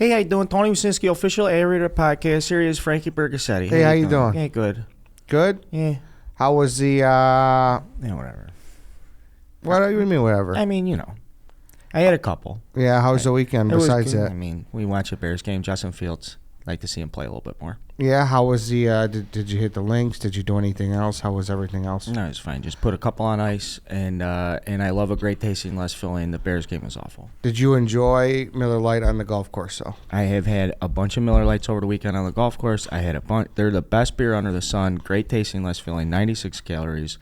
Hey, how you doing? Tony Wasinski, official aerator podcast. Here is Frankie Bergasetti. Hey, how you doing? Yeah, good. Good? Yeah. How was the, Yeah, whatever. what do you mean, whatever? I mean, you know. I had a couple. Yeah, how was the weekend It was besides good. that? I mean, we watched a Bears game. Justin Fields. Like to see him play a little bit more. Yeah, how was the, did you hit the links? Did you do anything else? How was everything else? No, it's fine. Just put a couple on ice, and I love a great tasting, less filling. The Bears game was awful. Did you enjoy Miller Lite on the golf course, though? I have had a bunch of Miller Lights over the weekend on the golf course. I had a bunch. They're the best beer under the sun. Great tasting, less filling. 96 calories.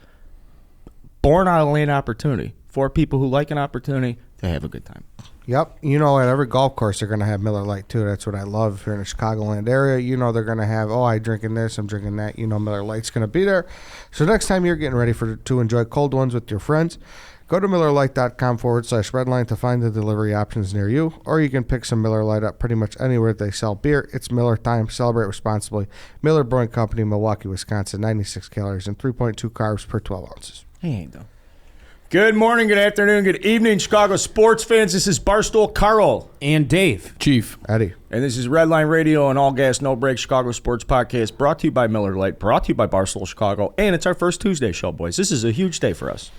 Born out of lane opportunity. For people who like an opportunity, they have a good time. Yep. You know, at every golf course, they're going to have Miller Lite, too. That's what I love. If you're in the Chicagoland area, you know they're going to have, I'm drinking this, I'm drinking that. You know Miller Lite's going to be there. So next time you're getting ready to enjoy cold ones with your friends, go to MillerLite.com/Redline to find the delivery options near you, or you can pick some Miller Lite up pretty much anywhere they sell beer. It's Miller time. Celebrate responsibly. Miller Brewing Company, Milwaukee, Wisconsin. 96 calories and 3.2 carbs per 12 ounces. Hey, though. Good morning, good afternoon, good evening, Chicago sports fans. This is Barstool Carl and Dave. Chief. Eddie. And this is Redline Radio, an all-gas, no-break Chicago sports podcast brought to you by Miller Lite, brought to you by Barstool Chicago. And it's our first Tuesday show, boys. This is a huge day for us.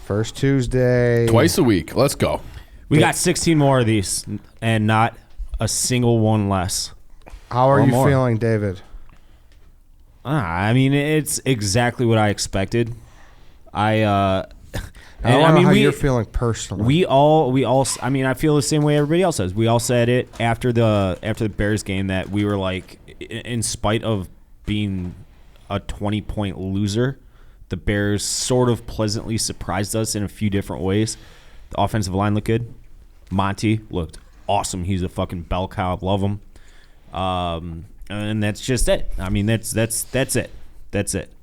First Tuesday. Twice a week. Let's go. We got 16 more of these and not a single one less. How are you feeling, David? I mean, it's exactly what I expected. I don't know how you're feeling personally. We all. I mean, I feel the same way everybody else does. We all said it after the Bears game that we were like, in spite of being a 20-point loser, the Bears sort of pleasantly surprised us in a few different ways. The offensive line looked good. Monty looked awesome. He's a fucking bell cow. Love him. And that's just it. I mean, that's it. That's it.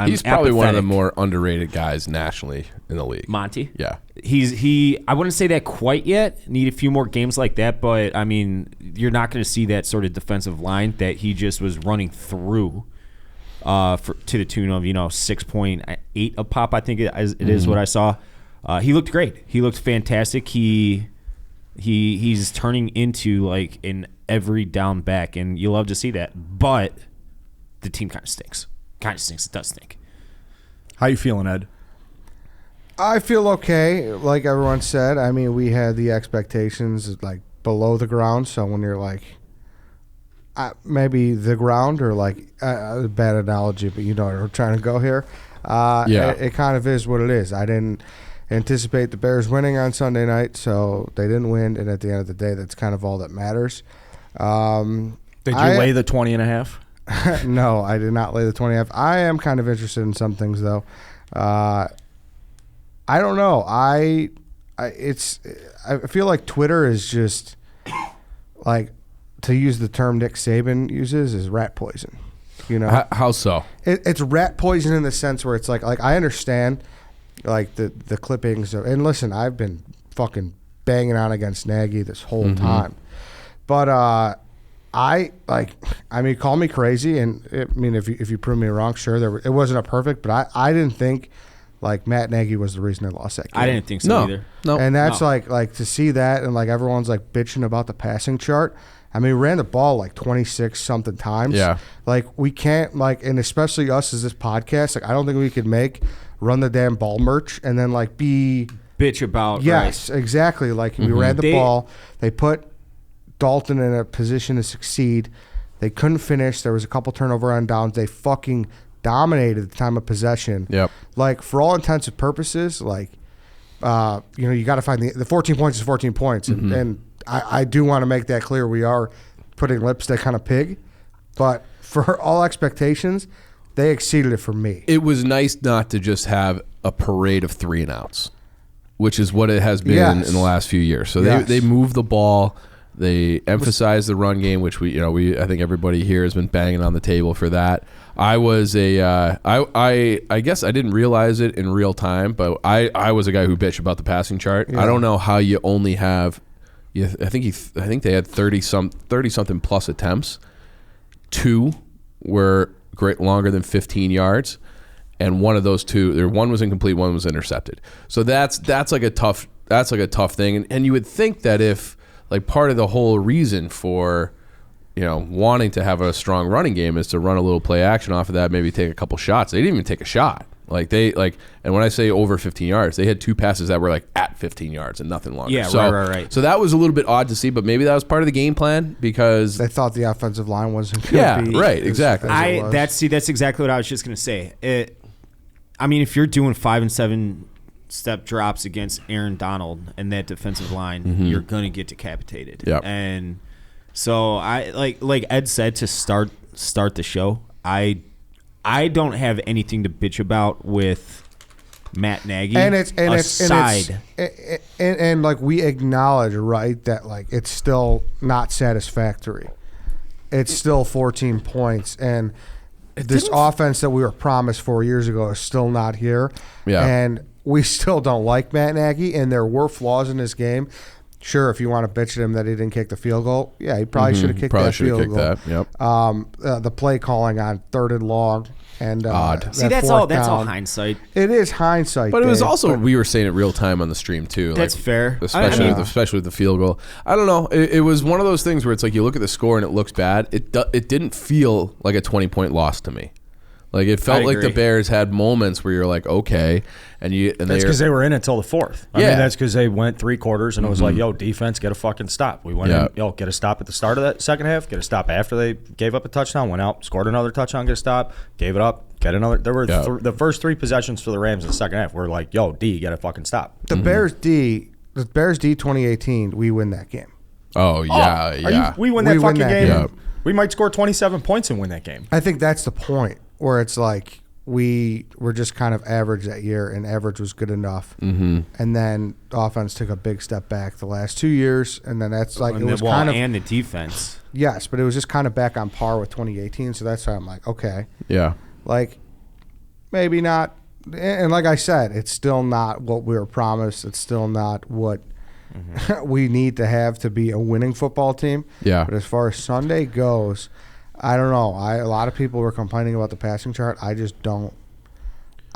He's probably one of the more underrated guys nationally in the league. Monty? Yeah. I wouldn't say that quite yet. Need a few more games like that, but I mean, you're not going to see that sort of defensive line that he just was running through to the tune of 6.8 a pop. I think it is what I saw. He looked great. He looked fantastic. He's turning into like an every down back, and you love to see that. But the team kind of stinks. It does stink. How you feeling, Ed? I feel okay, like everyone said. I mean, we had the expectations like below the ground, so when you're like maybe the ground or like a bad analogy, but you know what we're trying to go here. It kind of is what it is. I didn't anticipate the Bears winning on Sunday night, so they didn't win, and at the end of the day, that's kind of all that matters. Did you lay the 20.5? No, I did not lay the 20.5. I am kind of interested in some things, though. I don't know. I feel like Twitter is just like, to use the term Nick Saban uses, is rat poison. You know how so? It's rat poison in the sense where it's like I understand like the clippings and listen, I've been fucking banging on against Nagy this whole time, but call me crazy, and if you prove me wrong, sure, it wasn't a perfect, but I didn't think like Matt Nagy was the reason they lost that game. I didn't think so either. No, and that's like to see that, and like everyone's like bitching about the passing chart. I mean, we ran the ball like 26 something times. Yeah, like we can't like, and especially us as this podcast, like I don't think we could make run the damn ball merch and then like be bitch about. Yes, right. Exactly. Like we ran the ball, they put Dalton in a position to succeed. They couldn't finish. There was a couple turnover on downs. They fucking dominated the time of possession. Yep. Like for all intents and purposes, like you got to find the 14 points is 14 points, and I do want to make that clear. We are putting lipstick on a pig, but for all expectations, they exceeded it for me. It was nice not to just have a parade of 3 and outs, which is what it has been in the last few years. So they moved the ball. They emphasize the run game, which I think everybody here has been banging on the table for that. I was I guess I didn't realize it in real time, but I was a guy who bitched about the passing chart. Yeah. I don't know how you only have, I think they had 30 something plus attempts. 2 were longer than 15 yards, and one of those 2, one was incomplete, one was intercepted. So that's like a tough thing, and you would think that if like part of the whole reason for, wanting to have a strong running game is to run a little play action off of that, maybe take a couple shots. They didn't even take a shot. And when I say over 15 yards, they had 2 passes that were like at 15 yards and nothing longer. Yeah, so, right. So that was a little bit odd to see, but maybe that was part of the game plan because they thought the offensive line wasn't going to be. Right, exactly. That's exactly what I was just going to say. If you're doing 5 and 7 step drops against Aaron Donald and that defensive line, you're going to get decapitated. Yep. And so I like Ed said to start the show. I don't have anything to bitch about with Matt Nagy. And like we acknowledge, right, that like it's still not satisfactory. It's still 14 points, and this offense that we were promised 4 years ago is still not here. Yeah. And we still don't like Matt Nagy, and there were flaws in his game. Sure, if you want to bitch at him that he didn't kick the field goal, yeah, he probably should have kicked that field goal. Yep. The play calling on 3rd and long and odd. See, that's all hindsight. It is hindsight, but it was Dave, also we were saying it real time on the stream too. That's fair, especially with the field goal. I don't know. It was one of those things where it's like you look at the score and it looks bad. It didn't feel like a 20-point loss to me. Like it felt like the Bears had moments where you're like, okay, and that's because they were in until the 4th. I mean, that's because they went 3 quarters and it was like, yo, defense, get a fucking stop. We went in, get a stop at the start of that second half, get a stop after they gave up a touchdown, went out, scored another touchdown, get a stop, gave it up, get another. There were the first 3 possessions for the Rams in the second half were like, yo, D, get a fucking stop. The Bears D 2018, we win that game. Oh yeah. We win that fucking game. Yeah. We might score 27 points and win that game. I think that's the point. Where it's like we were just kind of average that year, and average was good enough. Mm-hmm. And then the offense took a big step back the last 2 years, and then that's like and the defense. Yes, but it was just kind of back on par with 2018. So that's why I'm like, okay, yeah, like maybe not. And like I said, it's still not what we were promised. It's still not what we need to have to be a winning football team. Yeah. But as far as Sunday goes, I don't know. A lot of people were complaining about the passing chart. I just don't.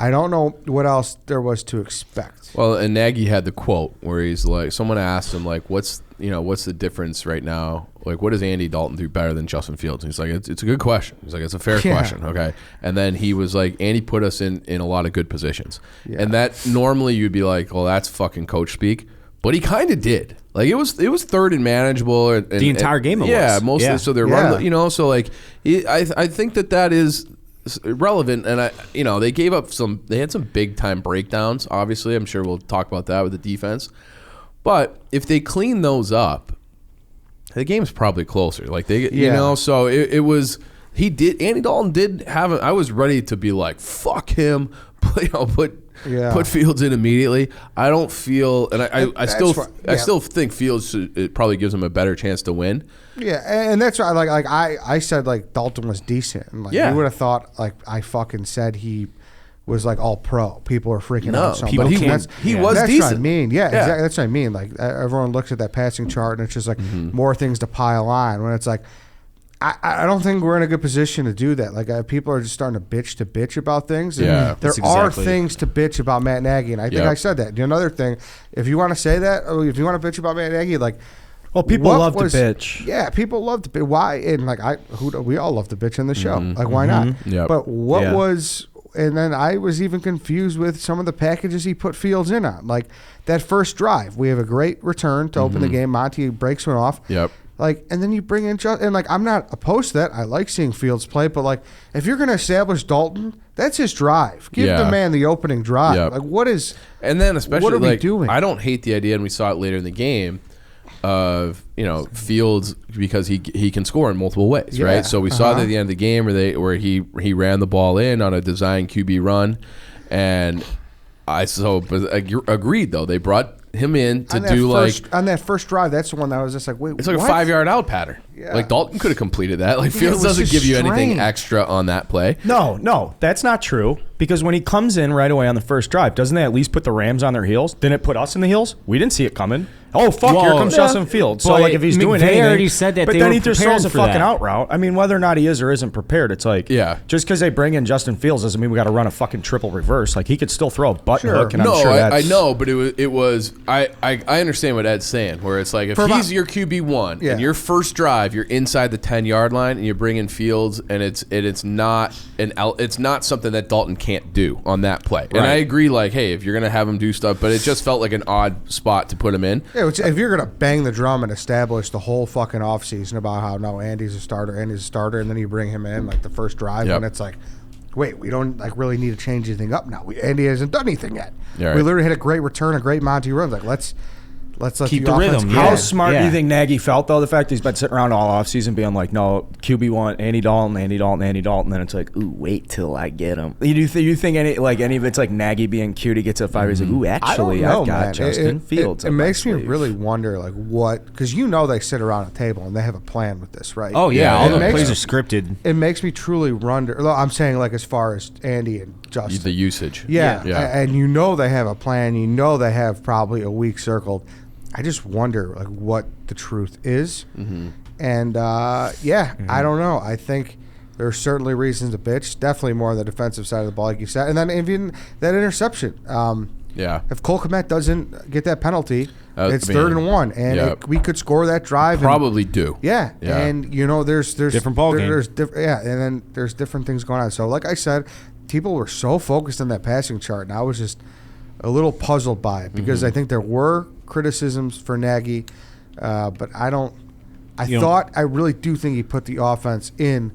I don't know what else there was to expect. Well, and Nagy had the quote where he's like, someone asked him like, what's the difference right now? Like, what does Andy Dalton do better than Justin Fields? And he's like, it's a good question. He's like, it's a fair question. Okay. And then he was like, Andy put us in a lot of good positions. Yeah. And that normally you'd be like, well, that's fucking coach speak. But he kind of did. Like it was third and manageable. And the entire game it was. Yeah, mostly. Yeah. So they're running, so like I think that is relevant, and they gave up they had some big time breakdowns. Obviously, I'm sure we'll talk about that with the defense. But if they clean those up, the game's probably closer. Like so it was. Andy Dalton did have. I was ready to be like, fuck him. Put Fields in immediately. I don't feel, and I still think Fields it probably gives him a better chance to win. Yeah, and that's why I said like Dalton was decent, and you would have thought like I fucking said he was like all pro. People are freaking out. But he was that's decent. What I mean, exactly. That's what I mean. Like everyone looks at that passing chart and it's just like more things to pile on. When it's like. I don't think we're in a good position to do that. Like people are just starting to bitch about things. And there are things to bitch about Matt Nagy, and I think I said that. Another thing, if you want to say that, or if you want to bitch about Matt Nagy, like, well, people love to bitch. Yeah, people love to bitch. Why? And like we all love to bitch in the show. Like why not? Yep. But what was? And then I was even confused with some of the packages he put Fields in on. Like that first drive, we have a great return to open the game. Monty breaks one off. Yep. Like, and then you bring in and like I'm not opposed to that. I like seeing Fields play, but like if you're going to establish Dalton, that's his drive. Give the man the opening drive. Yep. Like what is? And then especially what are we doing? I don't hate the idea, and we saw it later in the game of Fields because he can score in multiple ways, right? So we saw that at the end of the game where he ran the ball in on a design QB run, and agreed though they brought him in to do on that first drive. That's the one that I was just like, wait, it's like what? a 5-yard out pattern. Yeah. Like Dalton could have completed that. Like Fields it was doesn't just give you anything strange. extra on that play. No, that's not true. Because when he comes in right away on the first drive, doesn't that at least put the Rams on their heels? Didn't it put us in the heels? We didn't see it coming. Oh, fuck, here Well, comes Justin Fields. So, but like, if he's doing McVay anything. already said that but they then were he just preparing throws a for fucking that. out route. I mean, whether or not he is or isn't prepared, it's like, Yeah. just because they bring in Justin Fields doesn't mean we got to run a fucking triple reverse. Like, he could still throw a button Sure. hook, and No, I'm sure that's. I know, but it was I understand what Ed's saying, where it's like if For he's about- your QB1 Yeah. and your first drive, you're inside the 10-yard line and you bring in Fields, and it's not something that Dalton can't do on that play. And Right. I agree, like, hey, if you're gonna have him do stuff, but it just felt like an odd spot to put him in. Yeah, if you're gonna bang the drum and establish the whole fucking offseason about how no, Andy's a starter, and then you bring him in like the first drive, Yep. and it's like, wait, we don't like really need to change anything up now. Andy hasn't done anything yet. Yeah, right. We literally had a great return, a great Monty run. Like let's let Keep the the offense rhythm, go. yeah. How smart do Yeah. you think Nagy felt, though? The fact that he's been sitting around all offseason being like, no, QB1, Andy Dalton, Andy Dalton, Andy Dalton. Then it's like, ooh, wait till I get him. You think any of it's like Nagy being cute, he gets a 5, he's like, ooh, I don't actually, know, I've got man. Justin Fields. It up my makes me sleeve. really wonder, like, what, because they sit around a table and they have a plan with this, right? Oh, yeah. Yeah, All yeah. the It plays are makes- scripted. It makes me truly wonder. I'm saying, like, as far as Andy and Justin. The usage. Yeah, Yeah. and they have a plan. They have probably a week circled. I just wonder like what the truth is, and I don't know. I think there's certainly reasons to bitch. Definitely more on the defensive side of the ball, like you said, and then even that interception. Yeah. If Cole Kmet doesn't get that penalty, it's I mean, 3rd and 1, and yeah. we could score that drive. Probably do. Yeah, Yeah. and there's Different ballgame. And then there's different things going on. So, like I said, people were so focused on that passing chart, and I was just a little puzzled by it because I think there were criticisms for Nagy, but I really do think he put the offense in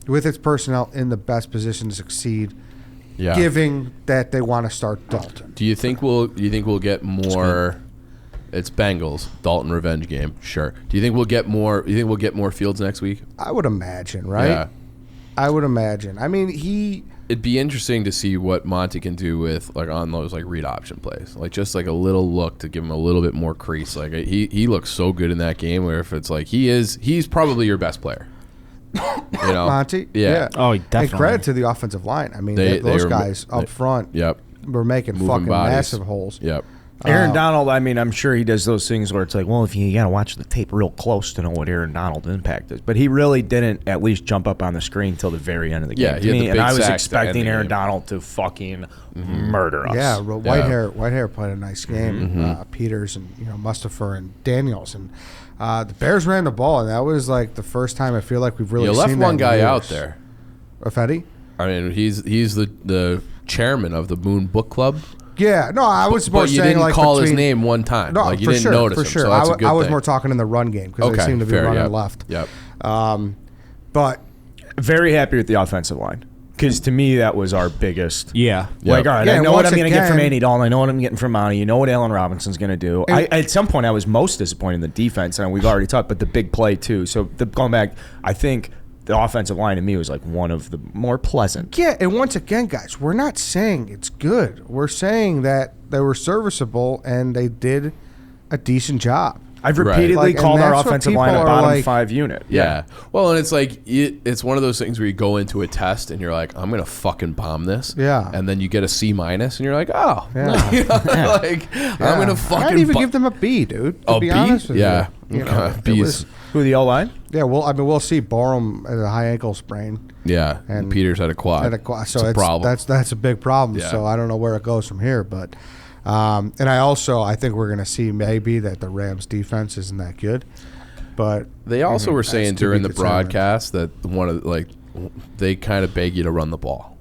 with its personnel in the best position to succeed. Yeah. Giving that they want to start Dalton. Do you think we'll get more? It's Bengals Dalton revenge game. Sure. Do you think we'll get more? You think we'll get more Fields next week? I would imagine, right? Yeah. I would imagine. I mean, It'd be interesting to see what Monty can do with like on those like read option plays, like just like a little look to give him a little bit more crease. Like he looks so good in that game. Where if it's like he's probably your best player. You know, Monty. Yeah. Oh, And definitely. credit to the offensive line. I mean, They those were- guys up they- front Yep. were making Moving fucking bodies. massive holes. Yep. Aaron Donald, I mean, I'm sure he does those things where it's like, well, if you got to watch the tape real close to know what Aaron Donald's impact is. But he really didn't at least jump up on the screen till the very end of the game. Yeah, to he had me, the and big I was sacks to expecting end the Aaron game. Donald to fucking murder us. Yeah, Yeah. Whitehair played a nice game. Peters and Mustafa and Daniels and the Bears ran the ball, and that was like the first time I feel like we've really You seen left that one in guy years. out there. Fetty? I mean, he's the chairman of the Moon Book Club. Yeah, no, I was more But you saying didn't like call his between- name one time. No, like you for didn't sure, notice for him. sure. So that's a good I was thing. more talking in the run game because they Okay, seem to be fair, running yep. left. Yep. But Very happy with the offensive line. Because to me, that was our biggest. Yeah. Like, all right, Yeah, I and know what once I'm going to get from again- Andy Dalton. I know what I'm getting from Monty. You know what Allen Robinson's going to do. At some point, I was most disappointed in the defense, and we've already talked, but the big play, too. So going back, I think the offensive line to me was like one of the more pleasant. yeah, and once again, guys, we're not saying it's good. We're saying that they were serviceable and they did a decent job. I've Right. repeatedly Like, and called our that's what offensive line people a are bottom like- 5 unit. Yeah. Well, and it's like it's one of those things where you go into a test and you're like, I'm gonna fucking bomb this. Yeah. And then you get a C- and you're like, oh, Yeah. You know, like I'm gonna fucking. I'd even bu- give them a B, dude. To A be B? honest with Yeah. you, Okay. it B's. was- Who, the O-line? yeah. Well, I mean, we'll see. Borum at a high ankle sprain. Yeah. And- And Peters had a quad. So it's a problem. That's a big problem. Yeah. So I don't know where it goes from here, but and I think we're going to see maybe that the Rams defense isn't that good, but They also were That's saying to be during the determined. broadcast that they kind of beg you to run the ball.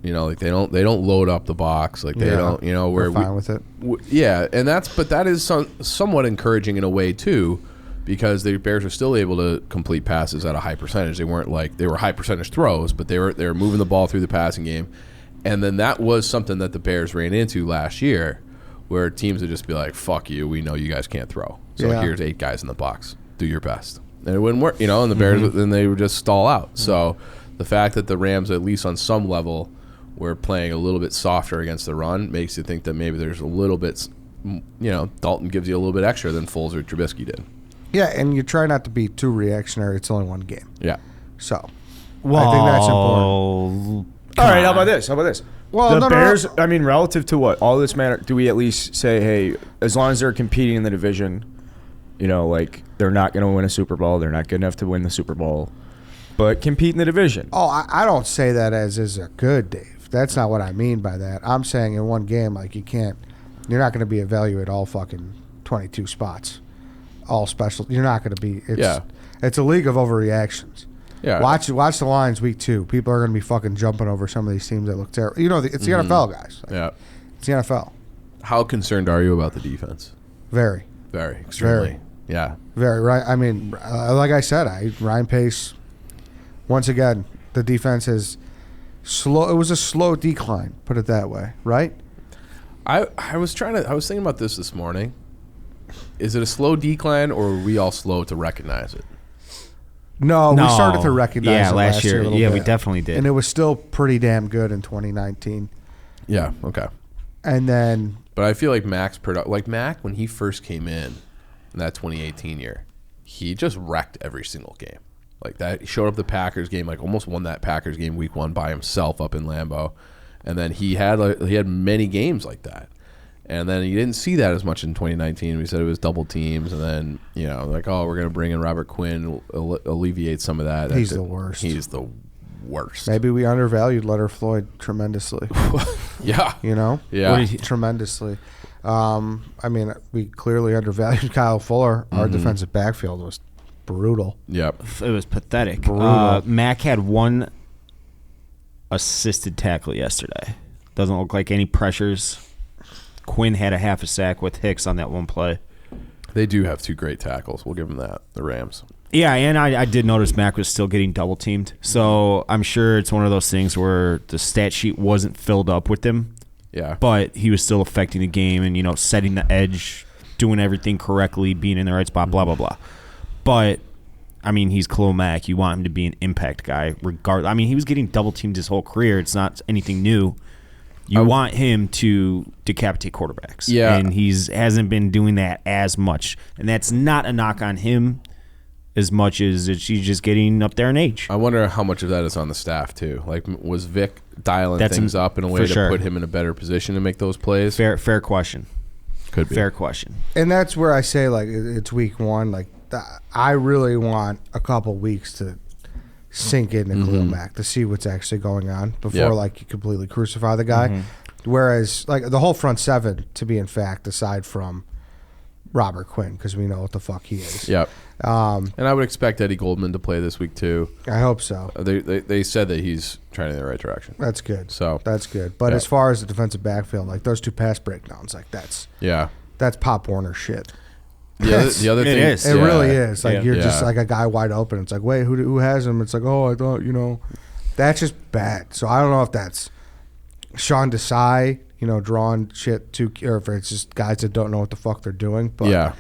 You know, like they don't load up the box, like they Yeah. don't. You know, we're where fine with it. yeah, and that is somewhat encouraging in a way too, because the Bears are still able to complete passes at a high percentage. They weren't like they were high percentage throws, but they were moving the ball through the passing game, and then that was something that the Bears ran into last year, where teams would just be like, "Fuck you, we know you guys can't throw, so Yeah. here's 8 guys in the box, do your best," and it wouldn't work, you know. And the Bears then they would just stall out. So the fact that the Rams, at least on some level, were playing a little bit softer against the run makes you think that maybe there's a little bit, you know, Dalton gives you a little bit extra than Foles or Trubisky did. Yeah, and you try not to be too reactionary. It's only one game. Yeah. So, I think that's important. All right, how about this? Well, the Bears, I mean, relative to what? All this matter, do we at least say, hey, as long as they're competing in the division, like they're not going to win a Super Bowl, they're not good enough to win the Super Bowl, but compete in the division? Oh, I don't say that as is a good, Dave. That's not what I mean by that. I'm saying in one game, like you're not going to be evaluated all fucking 22 spots, all special. You're not going to be. It's a league of overreactions. Yeah. Watch the lines week 2. People are going to be fucking jumping over some of these teams that look terrible. It's the NFL, guys. Yeah. It's the NFL. How concerned are you about the defense? Very. Very. Extremely. Very. Yeah. Very, right. I mean, like I said, Ryan Pace, once again, the defense is slow. It was a slow decline, put it that way, right? I was thinking about this morning. Is it a slow decline, or are we all slow to recognize it? No, we started to recognize it last year. Yeah, we definitely did. And it was still pretty damn good in 2019. Yeah, okay. And then... But I feel like Mac, when he first came in that 2018 year, he just wrecked every single game. Like that, he showed up the Packers game, like almost won that Packers game week 1 by himself up in Lambeau. And then he had many games like that. And then you didn't see that as much in 2019. We said it was double teams, and then we're going to bring in Robert Quinn, alleviate some of that. He's the worst. He's the worst. Maybe we undervalued Leonard Floyd tremendously. Yeah, yeah, tremendously. I mean, we clearly undervalued Kyle Fuller. Our defensive backfield was brutal. Yep, it was pathetic. Brutal. Mac had 1 assisted tackle yesterday. Doesn't look like any pressures. Quinn had a half a sack with Hicks on that one play. They do have 2 great tackles. We'll give them that, the Rams. Yeah, and I did notice Mac was still getting double-teamed. So I'm sure it's one of those things where the stat sheet wasn't filled up with him. Yeah. But he was still affecting the game and, setting the edge, doing everything correctly, being in the right spot, blah, blah, blah. But, I mean, he's Khalil Mack. You want him to be an impact guy regardless. I mean, he was getting double-teamed his whole career. It's not anything new. You want him to decapitate quarterbacks. Yeah. And hasn't been doing that as much. And that's not a knock on him as much as he's just getting up there in age. I wonder how much of that is on the staff, too. Like, was Vic dialing things up in a way to put him in a better position to make those plays? Fair question. Could be. Fair question. And that's where I say, like, it's week 1. Like, I really want a couple weeks to sink into Khalil Mack to see what's actually going on before like you completely crucify the guy. Whereas like the whole front 7, to be in fact, aside from Robert Quinn, because we know what the fuck he is. Yep. And I would expect Eddie Goldman to play this week too. I hope so. They said that he's trending in the right direction. That's good. So that's good. But as far as the defensive backfield, like those 2 pass breakdowns, like that's Pop Warner shit. The other thing is. It really is. Like you're just like a guy wide open. It's like, wait, who has him? It's like, oh, I thought, that's just bad. So I don't know if that's Sean Desai, drawing shit to, or if it's just guys that don't know what the fuck they're doing. But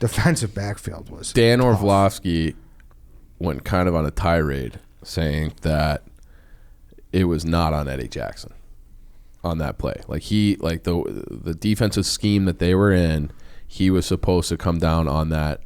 defensive backfield was Dan tough. Orlovsky went kind of on a tirade saying that it was not on Eddie Jackson on that play. Like the defensive scheme that they were in, he was supposed to come down on that.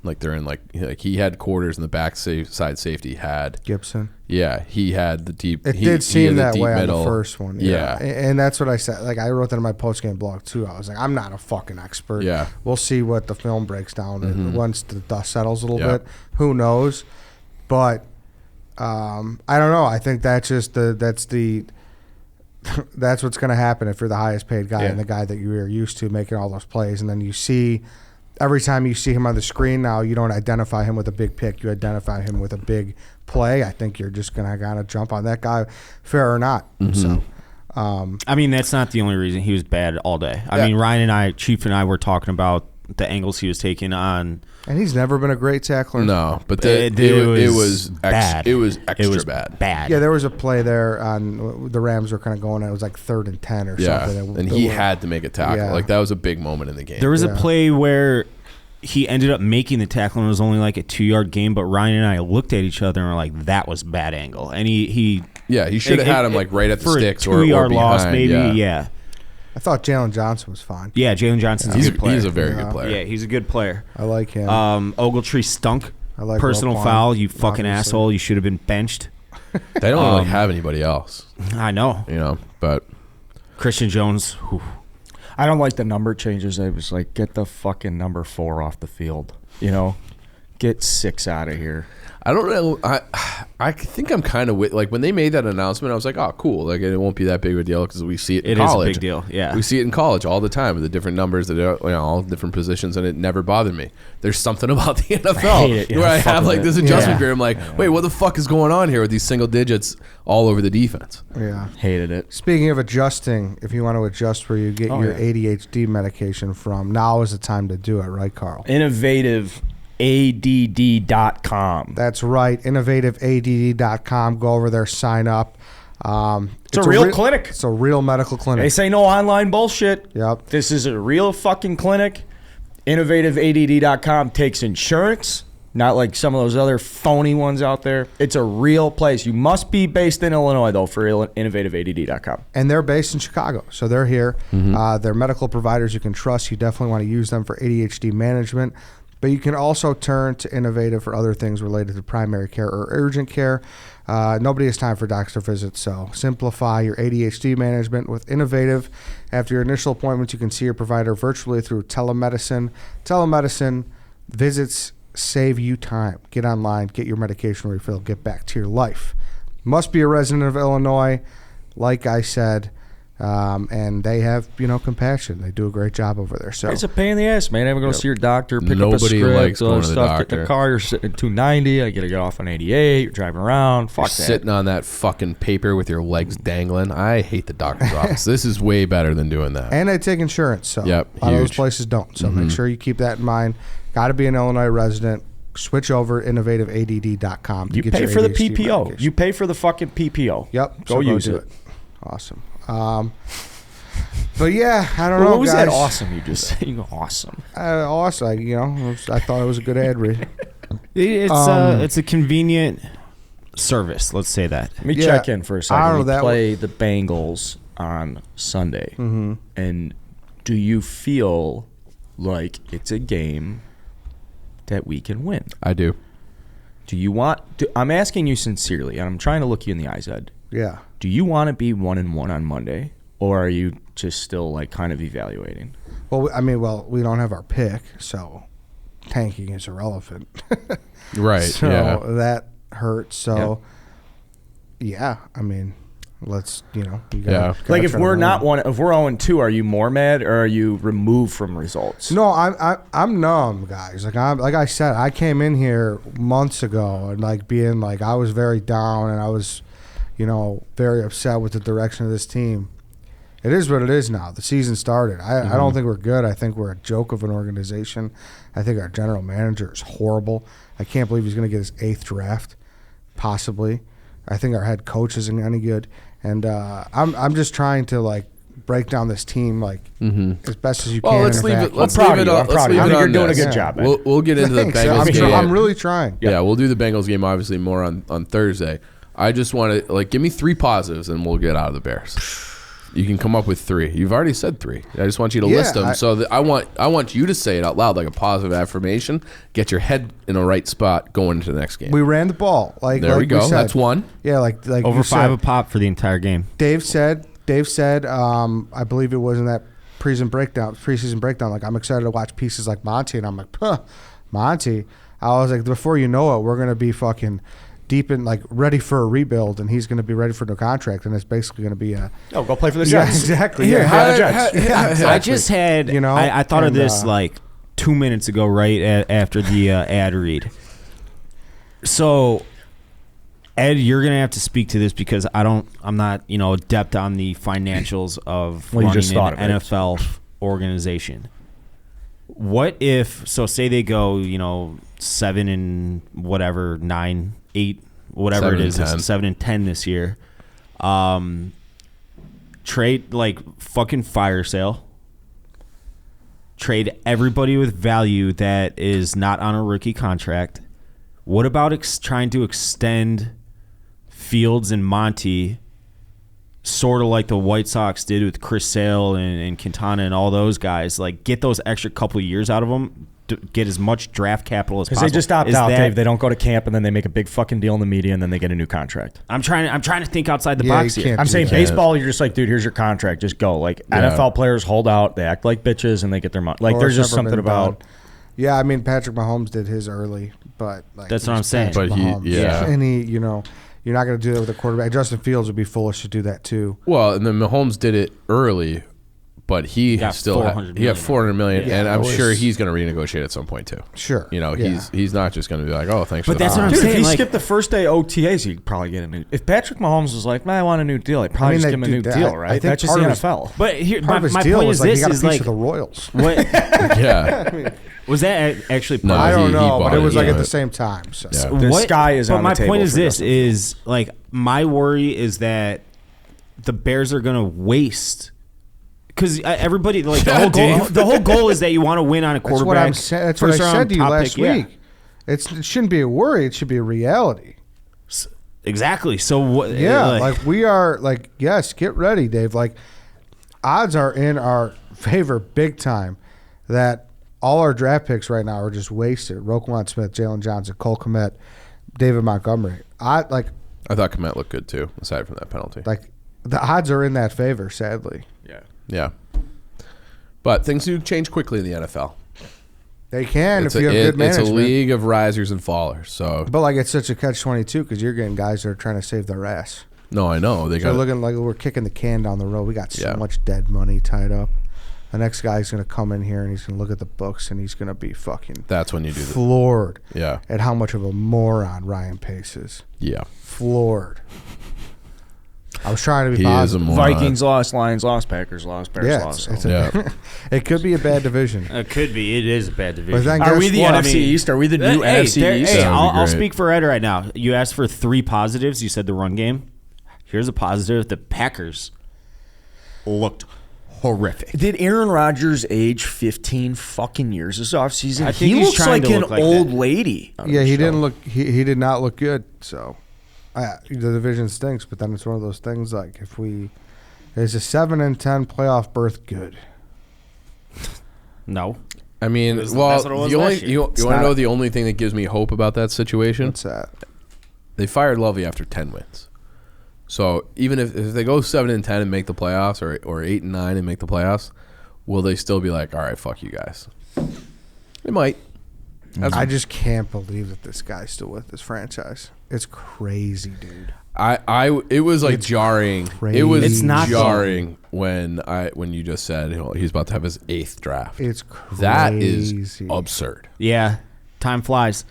Like they're in like he had quarters in the back side safety had Gibson. Yeah, he had the deep. It did seem that way middle. on the first one. Yeah. And that's what I said. Like I wrote that in my post game blog too. I was like, I'm not a fucking expert. Yeah, we'll see what the film breaks down and once the dust settles a little bit. Who knows? But I don't know. I think that's just that's what's going to happen if you're the highest paid guy and the guy that you're used to making all those plays, and then you see. Every time you see him on the screen now, you don't identify him with a big pick. You identify him with a big play. I think you're just going to kind of jump on that guy, fair or not. So, I mean, that's not the only reason he was bad all day. I mean, Chief and I were talking about the angles he was taking on. And he's never been a great tackler. No, but it was bad. It was extra it was bad. Yeah, there was a play there on the Rams were kind of going. It was like 3rd and 10 or something. And he had to make a tackle. Yeah. Like that was a big moment in the game. There was a play where he ended up making the tackle and it was only like a 2-yard gain. But Ryan and I looked at each other and were like, "That was bad angle." And he should have had him like right at the sticks or a 2-yard loss, maybe. Well, I thought Jalen Johnson was fine. Yeah, Jalen Johnson's a good player. He's a very good player. Yeah, he's a good player. I like him. Ogletree stunk. I like Personal Roquan, foul, you fucking obviously. asshole. You should have been benched. They don't really have anybody else, I know. But Christian Jones. Whew. I don't like the number changes. I was like, get the fucking number 4 off the field. Get 6 out of here. I don't know. I think I'm kind of with, like, when they made that announcement, I was like, oh, cool. Like, it won't be that big of a deal because we see it in college. It is a big deal, yeah. We see it in college all the time with the different numbers that are, all different positions, and it never bothered me. There's something about the NFL where I have like this adjustment period. I'm like, wait, what the fuck is going on here with these single digits all over the defense? Yeah. Hated it. Speaking of adjusting, if you want to adjust where you get your ADHD medication from, now is the time to do it, right, Carl? Innovative ADD.com. That's right. InnovativeADD.com. Go over there, sign up. It's a real clinic. It's a real medical clinic. They say no online bullshit. Yep. This is a real fucking clinic. InnovativeADD.com takes insurance, not like some of those other phony ones out there. It's a real place. You must be based in Illinois, though, for InnovativeADD.com. And they're based in Chicago, so they're here. They're medical providers you can trust. You definitely want to use them for ADHD management. But you can also turn to Innovative for other things related to primary care or urgent care. Nobody has time for doctor visits, so simplify your ADHD management with Innovative. After your initial appointments, you can see your provider virtually through telemedicine. Telemedicine visits save you time. Get online, get your medication refilled, get back to your life. Must be a resident of Illinois, like I said. And they have, compassion. They do a great job over there. So it's a pain in the ass, man. I'm going to see your doctor, pick up a Nobody script, likes all going that to the stuff. Get in doctor. the car, you're sitting at 290. I got to get off on 88. You're driving around. Fuck that. Sitting on that fucking paper with your legs dangling. I hate the doctor's office. This is way better than doing that. And they take insurance, so Yep, a lot of those huge. places don't. So make sure you keep that in mind. Got to be an Illinois resident. Switch over InnovativeADD.com. You pay for the PPO. You pay for the fucking PPO. Yep. Go use it. Awesome. But yeah, I don't know. What was guys. that awesome you just said? You go awesome. Awesome. I thought it was a good ad read. It's a convenient service. Let's say that. Let me Yeah, check in for a I second. don't know, We that play the Bengals on Sunday. Mm-hmm. And do you feel like it's a game that we can win? I do. Do you want I'm asking you sincerely, and I'm trying to look you in the eyes, Ed. Yeah. Do you want to be 1-1 on Monday, or are you just still like kind of evaluating? Well, we don't have our pick, so tanking is irrelevant. Right. So yeah. that hurts. So yeah, let's you gotta Like if try to we're win. not if we're 0-2, are you more mad or are you removed from results? No, I'm numb, guys. Like I said, I came in here months ago and being I was very down and I was, very upset with the direction of this team. It is what it is now. The season started. I don't think we're good. I think we're a joke of an organization. I think our general manager is horrible. I can't believe he's going to get his 8th draft, possibly. I think our head coach isn't any good. And I'm just trying to break down this team as best as you can. Well, let's leave it. Let's leave it. I'm proud of you. I think you're doing a good job, man. We'll get into the Thanks. Bengals game. I'm really trying. Yeah, we'll do the Bengals game obviously more on Thursday. I just want to give me 3 positives and we'll get out of the Bears. You can come up with 3. You've already said 3. I just want you to list them. I want you to say it out loud like a positive affirmation. Get your head in the right spot going into the next game. We ran the ball. There we go. said. That's 1. Yeah, like Over you 5 said. a pop for the entire game. Dave said, I believe it was in that preseason breakdown, I'm excited to watch pieces like Monty, and I'm like, Monty. I was like, before you know it, we're going to be fucking deep in, ready for a rebuild, and he's going to be ready for no contract, and it's basically going to be a... Oh, go play for the Yeah, Jets. exactly. Here, Yeah, the Jets. exactly. I just had, I thought of this 2 minutes ago, right after the ad read. So, Ed, you're going to have to speak to this because I'm not, adept on the financials of Well, you running just thought an of it. NFL organization. What if, say they go, 7 and whatever, 9, 8, whatever 7 it and is, 10. 7 and 10 this year. Trade fucking fire sale. Trade everybody with value that is not on a rookie contract. What about trying to extend Fields and Monty sort of like the White Sox did with Chris Sale and Quintana and all those guys. Like, get those extra couple of years out of them. Get as much draft capital as possible. Because they just opt out, Dave. They don't go to camp, and then they make a big fucking deal in the media, and then they get a new contract. I'm trying to think outside the box here. I'm saying baseball, you're just like, dude, here's your contract. Just go. Like, NFL players hold out. They act like bitches, and they get their money. Like, there's just something about... Yeah, I mean, Patrick Mahomes did his early, but... like, that's what I'm saying. But Mahomes. And he, you know... You're not going to do that with a quarterback. Justin Fields would be foolish to do that, too. Well, and then Mahomes did it early, but he got $400 million, and I'm sure he's going to renegotiate at some point too. Sure, you know he's not just going to be like, oh, thanks. But that's what I'm saying. If he skipped the first day OTAs, he'd probably get a new. If Patrick Mahomes was like, man, I want a new deal, he'd probably just give him a new deal, right? That's just the NFL. But here, my point is this: this: he got a is piece like of the Royals. What? Yeah. Was that actually? No, I don't know, but it was like yeah. at the same time. So. Yeah. The sky is on the table. But my point is for this: Justin is like my worry is that the Bears are going to waste. Because everybody, like the whole goal is that you want to win on a quarterback. That's what I said to you last week. It shouldn't be a worry. It should be a reality. Exactly. So what? Yeah, like we are. Like, yes, get ready, Dave. Like, odds are in our favor big time that all our draft picks right now are just wasted. Roquan Smith, Jalen Johnson, Cole Kmet, David Montgomery. I thought Kmet looked good too, aside from that penalty. Like, the odds are in that favor, sadly. Yeah. But things do change quickly in the NFL. They can if you have good management. It's a league of risers and fallers. So, but like it's such a catch-22 because you're getting guys that are trying to save their ass. No, I know. They're looking like we're kicking the can down the road. We got so much dead money tied up. The next guy's going to come in here and he's going to look at the books and he's going to be fucking. That's when you do floored. At how much of a moron Ryan Pace is. Yeah. Floored. I was trying to be positive. Vikings lost, Lions lost, Packers lost, Bears lost. So. It could be a bad division. It could be. It is a bad division. But then are we the NFC East? Are we the new NFC East? Hey, I'll speak for Ed right now. You asked for 3 positives. You said the run game. Here's a positive. The Packers looked horrific. Did Aaron Rodgers age 15 fucking years this offseason? I think he he's looks trying like to an look like old that. lady. Yeah, he didn't look. He did not look good. So. The division stinks, but then it's one of those things like is a 7-10 playoff berth good? No. I mean, you want to know the only thing that gives me hope about that situation? What's that? They fired Lovey after 10 wins. So even if they go 7-10 and make the playoffs, or 8-9 and make the playoffs, will they still be like, all right, fuck you guys? They might. I just can't believe that this guy's still with this franchise. It's crazy, dude. It was like jarring. Crazy. It was It's not jarring when you just said he's about to have his 8th draft. It's crazy. That is absurd. Yeah, time flies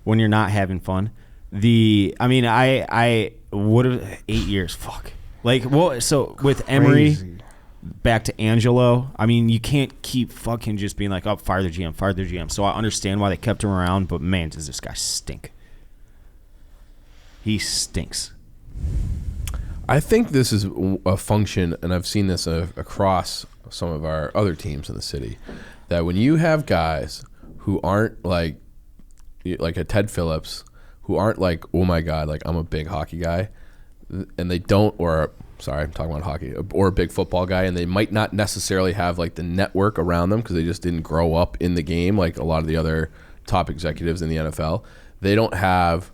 when you're not having fun. I would have 8 years. Fuck. Like, well, so with Emery. Back to Angelo. I mean, you can't keep fucking just being like, oh, fire the GM. So I understand why they kept him around, but man, does this guy stink. He stinks. I think this is a function, and I've seen this across some of our other teams in the city, that when you have guys who aren't like a Ted Phillips, who aren't like, oh my God, like I'm a big hockey guy, and they don't, sorry, I'm talking about hockey, or a big football guy, and they might not necessarily have like the network around them because they just didn't grow up in the game like a lot of the other top executives in the NFL. They don't have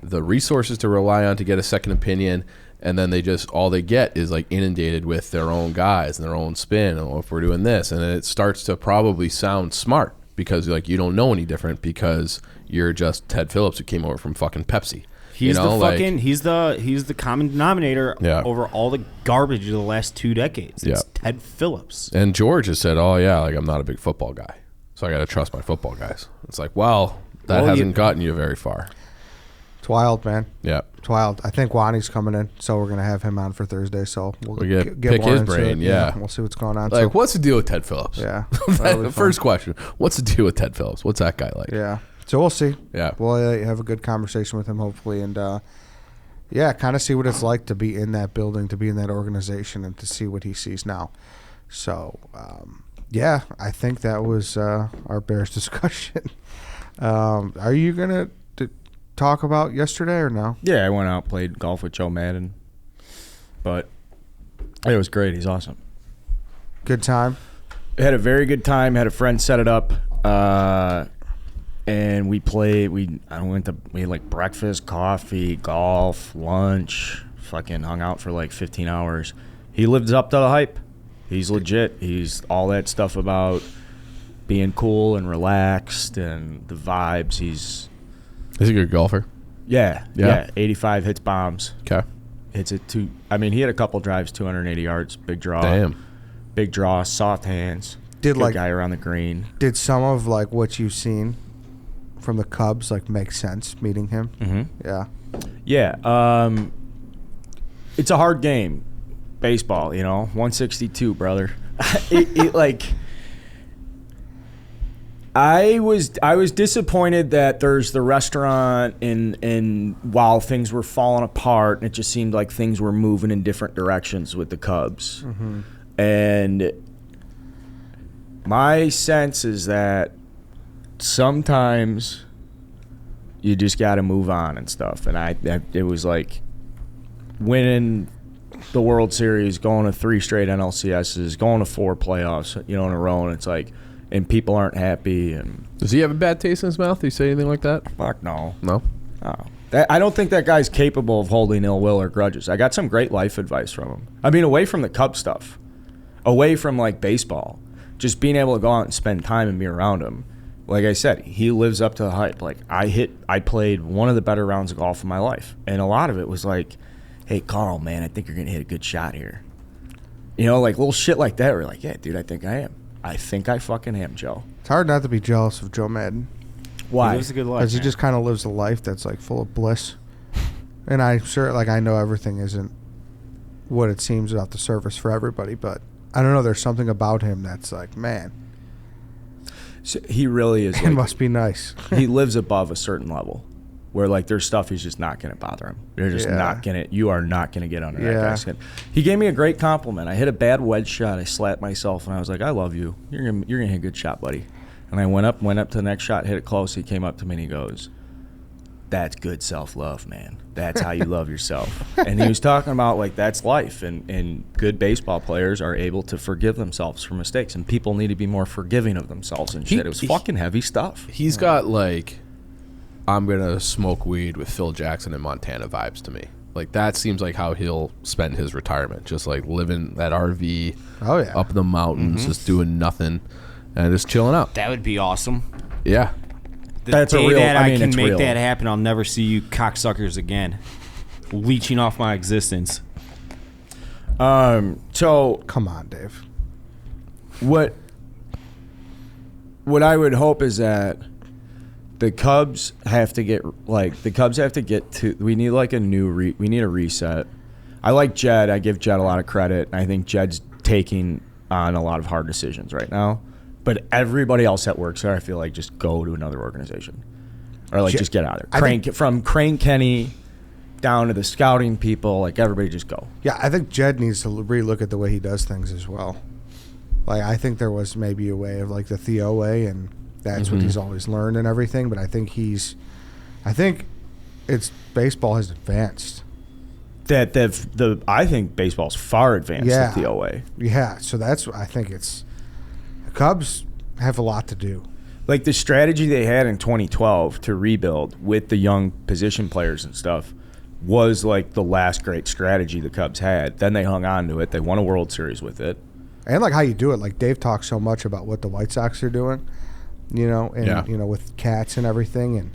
the resources to rely on to get a second opinion, and then all they get is like inundated with their own guys and their own spin, and if we're doing this, and then it starts to probably sound smart because like you don't know any different because you're just Ted Phillips who came over from fucking Pepsi. He's the common denominator over all the garbage of the last 2 decades. It's Ted Phillips. And George has said, oh yeah, like I'm not a big football guy, so I got to trust my football guys. It's like, that hasn't gotten you very far. It's wild, man. Yeah, it's wild. I think Wani's coming in, so we're gonna have him on for Thursday. So we'll get pick more his into brain. it. Yeah, we'll see what's going on. Like, what's the deal with Ted Phillips? Yeah, first question. What's the deal with Ted Phillips? What's that guy like? Yeah. So we'll see. Yeah. We'll have a good conversation with him, hopefully, and kind of see what it's like to be in that building, to be in that organization, and to see what he sees now. So, I think that was our Bears discussion. Are you going to talk about yesterday or no? Yeah, I went out, played golf with Joe Maddon. But It was great. He's awesome. Good time. Had a very good time. Had a friend set it up, and we played. We had like breakfast, coffee, golf, lunch. Fucking hung out for like 15 hours. He lives up to the hype. He's legit. He's all that stuff about being cool and relaxed and the vibes. Is he a good golfer? Yeah. 85 hits bombs. Okay. Hits it he had a couple drives, 280 yards, big draw. Damn. Big draw, soft hands. Good guy around the green. Did some of like what you've seen from the Cubs like make sense meeting him? Mm-hmm. Yeah. Yeah. It's a hard game, baseball. 162, brother. I was disappointed that there's the restaurant and while things were falling apart, it just seemed like things were moving in different directions with the Cubs. Mm-hmm. And my sense is that sometimes you just got to move on and stuff. And it was like winning the World Series, going to 3 straight NLCSs, going to 4 playoffs, in a row, and it's like, and people aren't happy. And does he have a bad taste in his mouth? Did he say anything like that? Fuck no. No? Oh. I don't think that guy's capable of holding ill will or grudges. I got some great life advice from him. I mean, away from the Cub stuff, away from like baseball, just being able to go out and spend time and be around him. Like I said, he lives up to the hype. Like I played one of the better rounds of golf of my life, and a lot of it was like, hey, Carl, man, I think you're gonna hit a good shot here. Like little shit like that. We're like, yeah, dude, I think I am. I think I fucking am, Joe. It's hard not to be jealous of Joe Maddon. Why? He lives a good life. Because he just kind of lives a life that's like full of bliss. And I'm sure, like, I know everything isn't what it seems off the surface for everybody, but I don't know. There's something about him that's like, man. So he really is. It must be nice. He lives above a certain level where, like, there's stuff he's just not going to bother him. You're just not going to, you are not going to get under that guy's skin. He gave me a great compliment. I hit a bad wedge shot. I slapped myself, and I was like, I love you. You're gonna hit a good shot, buddy. And I went up to the next shot, hit it close. He came up to me, and he goes, that's good self-love, man. That's how you love yourself. And he was talking about, like, that's life, and good baseball players are able to forgive themselves for mistakes, and people need to be more forgiving of themselves and shit. It was fucking heavy stuff. He's got, like, I'm going to smoke weed with Phil Jackson in Montana vibes to me. Like, that seems like how he'll spend his retirement. Just, like, living that RV up in the mountains, just doing nothing and just chilling out. That would be awesome. Yeah. That's a real, that I can make real. That happen, I'll never see you cocksuckers again. Leeching off my existence. So come on, Dave. What I would hope is that the Cubs have to get to. We need like a we need a reset. I like Jed. I give Jed a lot of credit. I think Jed's taking on a lot of hard decisions right now. But everybody else that works there, I feel like, just go to another organization, or like just get out of there. From Crane Kenny down to the scouting people, like everybody just go. Yeah, I think Jed needs to relook at the way he does things as well. Like, I think there was maybe a way of like the Theo way, and that's what he's always learned and everything. But I think baseball has advanced. I think baseball's far advanced the Theo way. Yeah, so I think it's. Cubs have a lot to do. Like the strategy they had in 2012 to rebuild with the young position players and stuff was like the last great strategy the Cubs had. Then they hung on to it. They won a World Series with it. And like how you do it. Like Dave talks so much about what the White Sox are doing, with cats and everything. And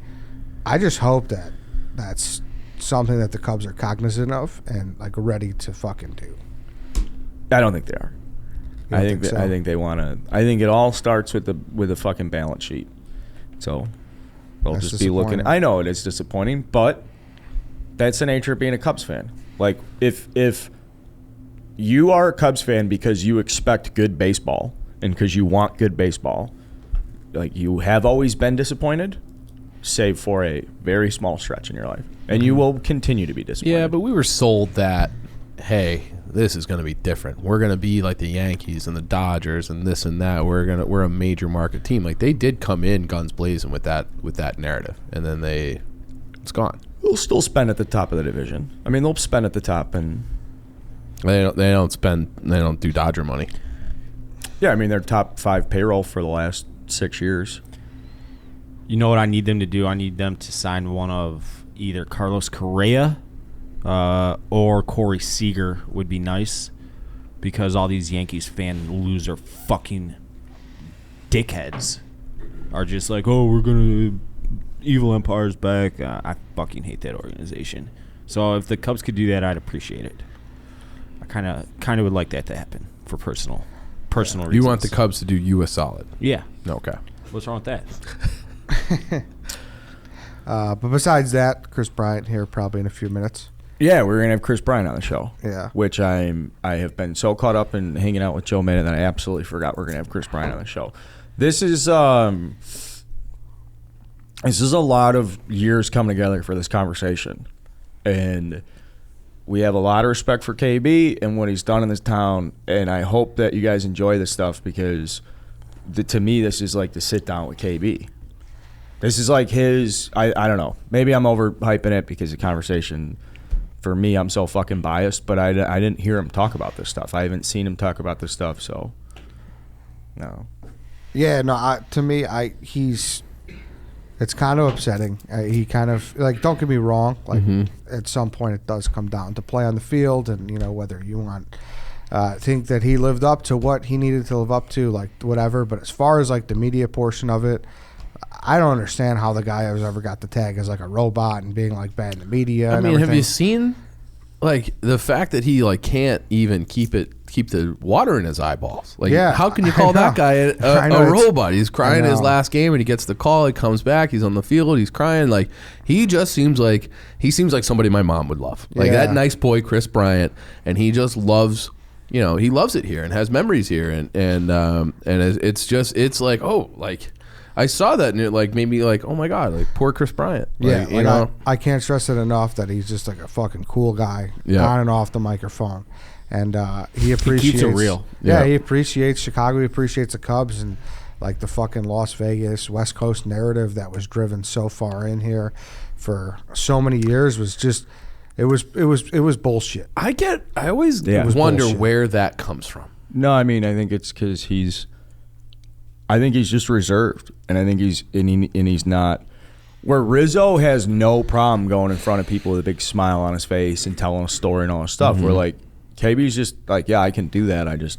I just hope that that's something that the Cubs are cognizant of and like ready to fucking do. I don't think they are. I think they want to. I think it all starts with a fucking balance sheet. So they'll just be looking. I know it is disappointing, but that's the nature of being a Cubs fan. Like if you are a Cubs fan because you expect good baseball and because you want good baseball, like you have always been disappointed, save for a very small stretch in your life, and you will continue to be disappointed. Yeah, but we were sold that, hey, this is going to be different. We're going to be like the Yankees and the Dodgers and this and that. We're a major market team. Like they did come in guns blazing with that narrative, and then it's gone. They'll still spend at the top of the division. I mean, they'll spend at the top, and They don't do Dodger money. Yeah, I mean, they're top 5 payroll for the last 6 years. You know what I need them to do? I need them to sign one of either Carlos Correa or Corey Seager would be nice, because all these Yankees fan loser fucking dickheads are just like, oh, we're gonna Evil Empire's back. I fucking hate that organization. So if the Cubs could do that, I'd appreciate it. I kind of would like that to happen for personal reasons. You want the Cubs to do you a solid? Yeah. Okay. What's wrong with that? But besides that, Kris Bryant here probably in a few minutes. Yeah, we're gonna have Kris Bryant on the show. Yeah, which I have been so caught up in hanging out with Joe Maddon that I absolutely forgot we're gonna have Kris Bryant on the show. This is a lot of years coming together for this conversation, and we have a lot of respect for KB and what he's done in this town, and I hope that you guys enjoy this stuff, because to me this is like to sit down with KB. This is like his, I don't know, maybe I'm overhyping it because the conversation, for me, I'm so fucking biased, but I didn't hear him talk about this stuff. I haven't seen him talk about this stuff, so no. Yeah, no, to me, it's kind of upsetting. He kind of, like, don't get me wrong, like, at some point it does come down to play on the field, and, you know, whether you want think that he lived up to what he needed to live up to, like, whatever, but as far as, like, the media portion of it, I don't understand how the guy has ever got the tag as, like, a robot and being, like, bad in the media. I mean, have you seen, like, the fact that he, like, can't even keep the water in his eyeballs? Like, yeah, how can you call that guy a robot? He's crying his last game, and he gets the call. He comes back. He's on the field. He's crying. Like, he just seems like somebody my mom would love. Like, that nice boy, Kris Bryant, and he just loves. You know, he loves it here and has memories here, and it's like, oh, like, I saw that and it, like, made me like, oh my god, like, poor Kris Bryant. Yeah, like, you know, I can't stress it enough that he's just like a fucking cool guy on and off the microphone, and he appreciates. He keeps it real. Yeah, he appreciates Chicago. He appreciates the Cubs, and like the fucking Las Vegas West Coast narrative that was driven so far in here for so many years was just. It was bullshit. I always wonder where that comes from. No, I mean, I think it's because he's just reserved, and I think he's not. Where Rizzo has no problem going in front of people with a big smile on his face and telling a story and all this stuff. Where, like, KB's just like, yeah, I can do that.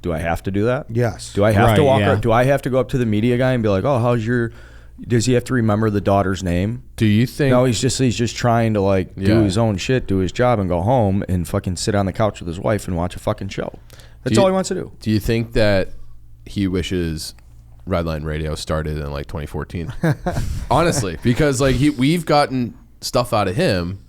Do I have to do that? Yes. Do I have to walk? Do I have to go up to the media guy and be like, oh, does he have to remember the daughter's name? Do you think? No, he's just trying to, like, do his own shit, do his job, and go home and fucking sit on the couch with his wife and watch a fucking show. That's all he wants to do. Do you think that he wishes Redline Radio started in, like, 2014? Honestly, because, like, we've gotten stuff out of him.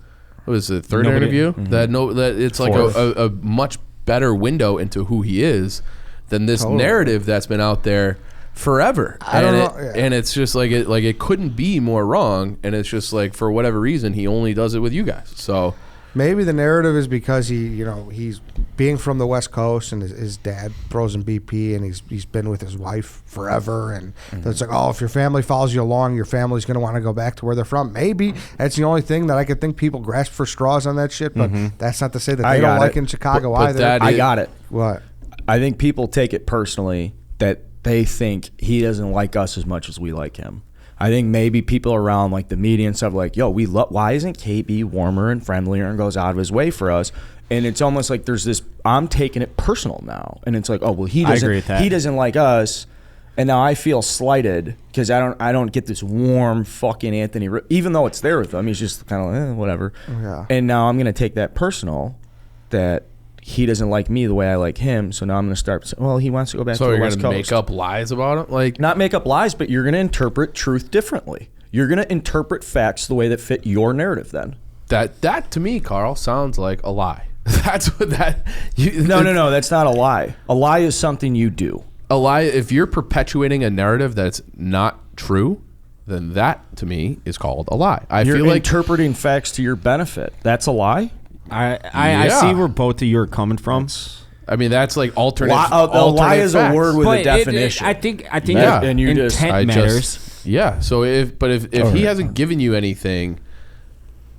What was the third interview? That it's like a much better window into who he is than this narrative that's been out there forever. I don't know. Yeah. And it's just like it couldn't be more wrong, and it's just like, for whatever reason, he only does it with you guys. So maybe the narrative is because he's being from the West Coast, and his dad throws in BP, and he's been with his wife forever, and it's like, oh, if your family follows you along, your family's going to want to go back to where they're from. Maybe that's the only thing that I could think people grasp for straws on that shit, but that's not to say that they don't like in Chicago either. I got it. What? I think people take it personally that they think he doesn't like us as much as we like him. I think maybe people around, like, the media and stuff, like, yo, why isn't KB warmer and friendlier and goes out of his way for us? And it's almost like there's this, I'm taking it personal now. And it's like, oh, well, he doesn't like us. And now I feel slighted because I don't get this warm fucking Anthony, even though it's there with him. He's just kind of whatever. Yeah. And now I'm going to take that personal, that he doesn't like me the way I like him, so now I'm going to start. Well, he wants to go back to the West Coast. So you're going to make up lies about him, like, not make up lies, but you're going to interpret truth differently. You're going to interpret facts the way that fit your narrative. Then that to me, Carl, sounds like a lie. That's what that. No, that's not a lie. A lie is something you do. A lie. If you're perpetuating a narrative that's not true, then that to me is called a lie. You're feel like interpreting facts to your benefit. That's a lie. I see where both of you are coming from. I mean, that's like alternate. A lie is facts. A word with a definition. I think yeah. And intent matters. Yeah. So if he hasn't given you anything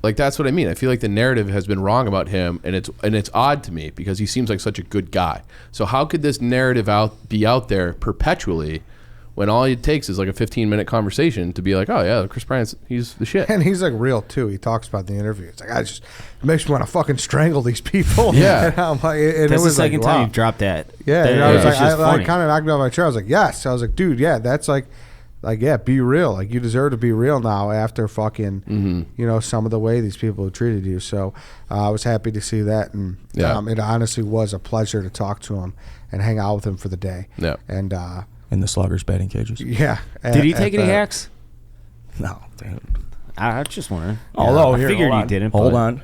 Like, that's what I mean. I feel like the narrative has been wrong about him, and it's odd to me because he seems like such a good guy. So how could this narrative be out there perpetually when all it takes is like a 15-minute conversation to be like, oh yeah, Kris Bryant, he's the shit. And he's like real too. He talks about the interview. It's like, it makes me want to fucking strangle these people. Yeah. And I'm like, and That's it was the second like, time wow. you've dropped that. Yeah, That- and I was it's just like, I funny. kind of knocked me off my chair. I was like, yes. I was like, dude, yeah, that's like, yeah, be real. Like, you deserve to be real now after fucking, some of the way these people have treated you. So I was happy to see that, and it honestly was a pleasure to talk to him and hang out with him for the day. Yeah. And In the Sluggers batting cages. yeah, Did he take any hacks? No, dude. I was just wondering. Although, I here, figured hold he on. didn't. Hold but- on.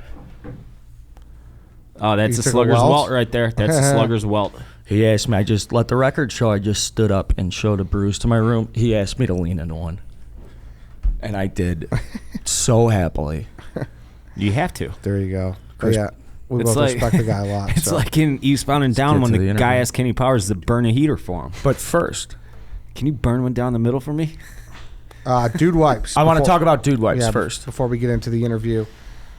Oh, that's You a took a Sluggers welt? welt right there. That's a Sluggers welt. He asked me, I just let the record show, I just stood up and showed a bruise to my room. He asked me to lean into one. And I did so happily. You have to. There you go. Kris- Yeah, we It's both like- respect the guy a lot. It's so. like in Eastbound and Down get when to the the guy interview. asked Kenny Powers to burn a heater for him. But first, Can you burn one down the middle for me? Dude Wipes. I want to Before- talk about Dude Wipes yeah, first. before we get into the interview.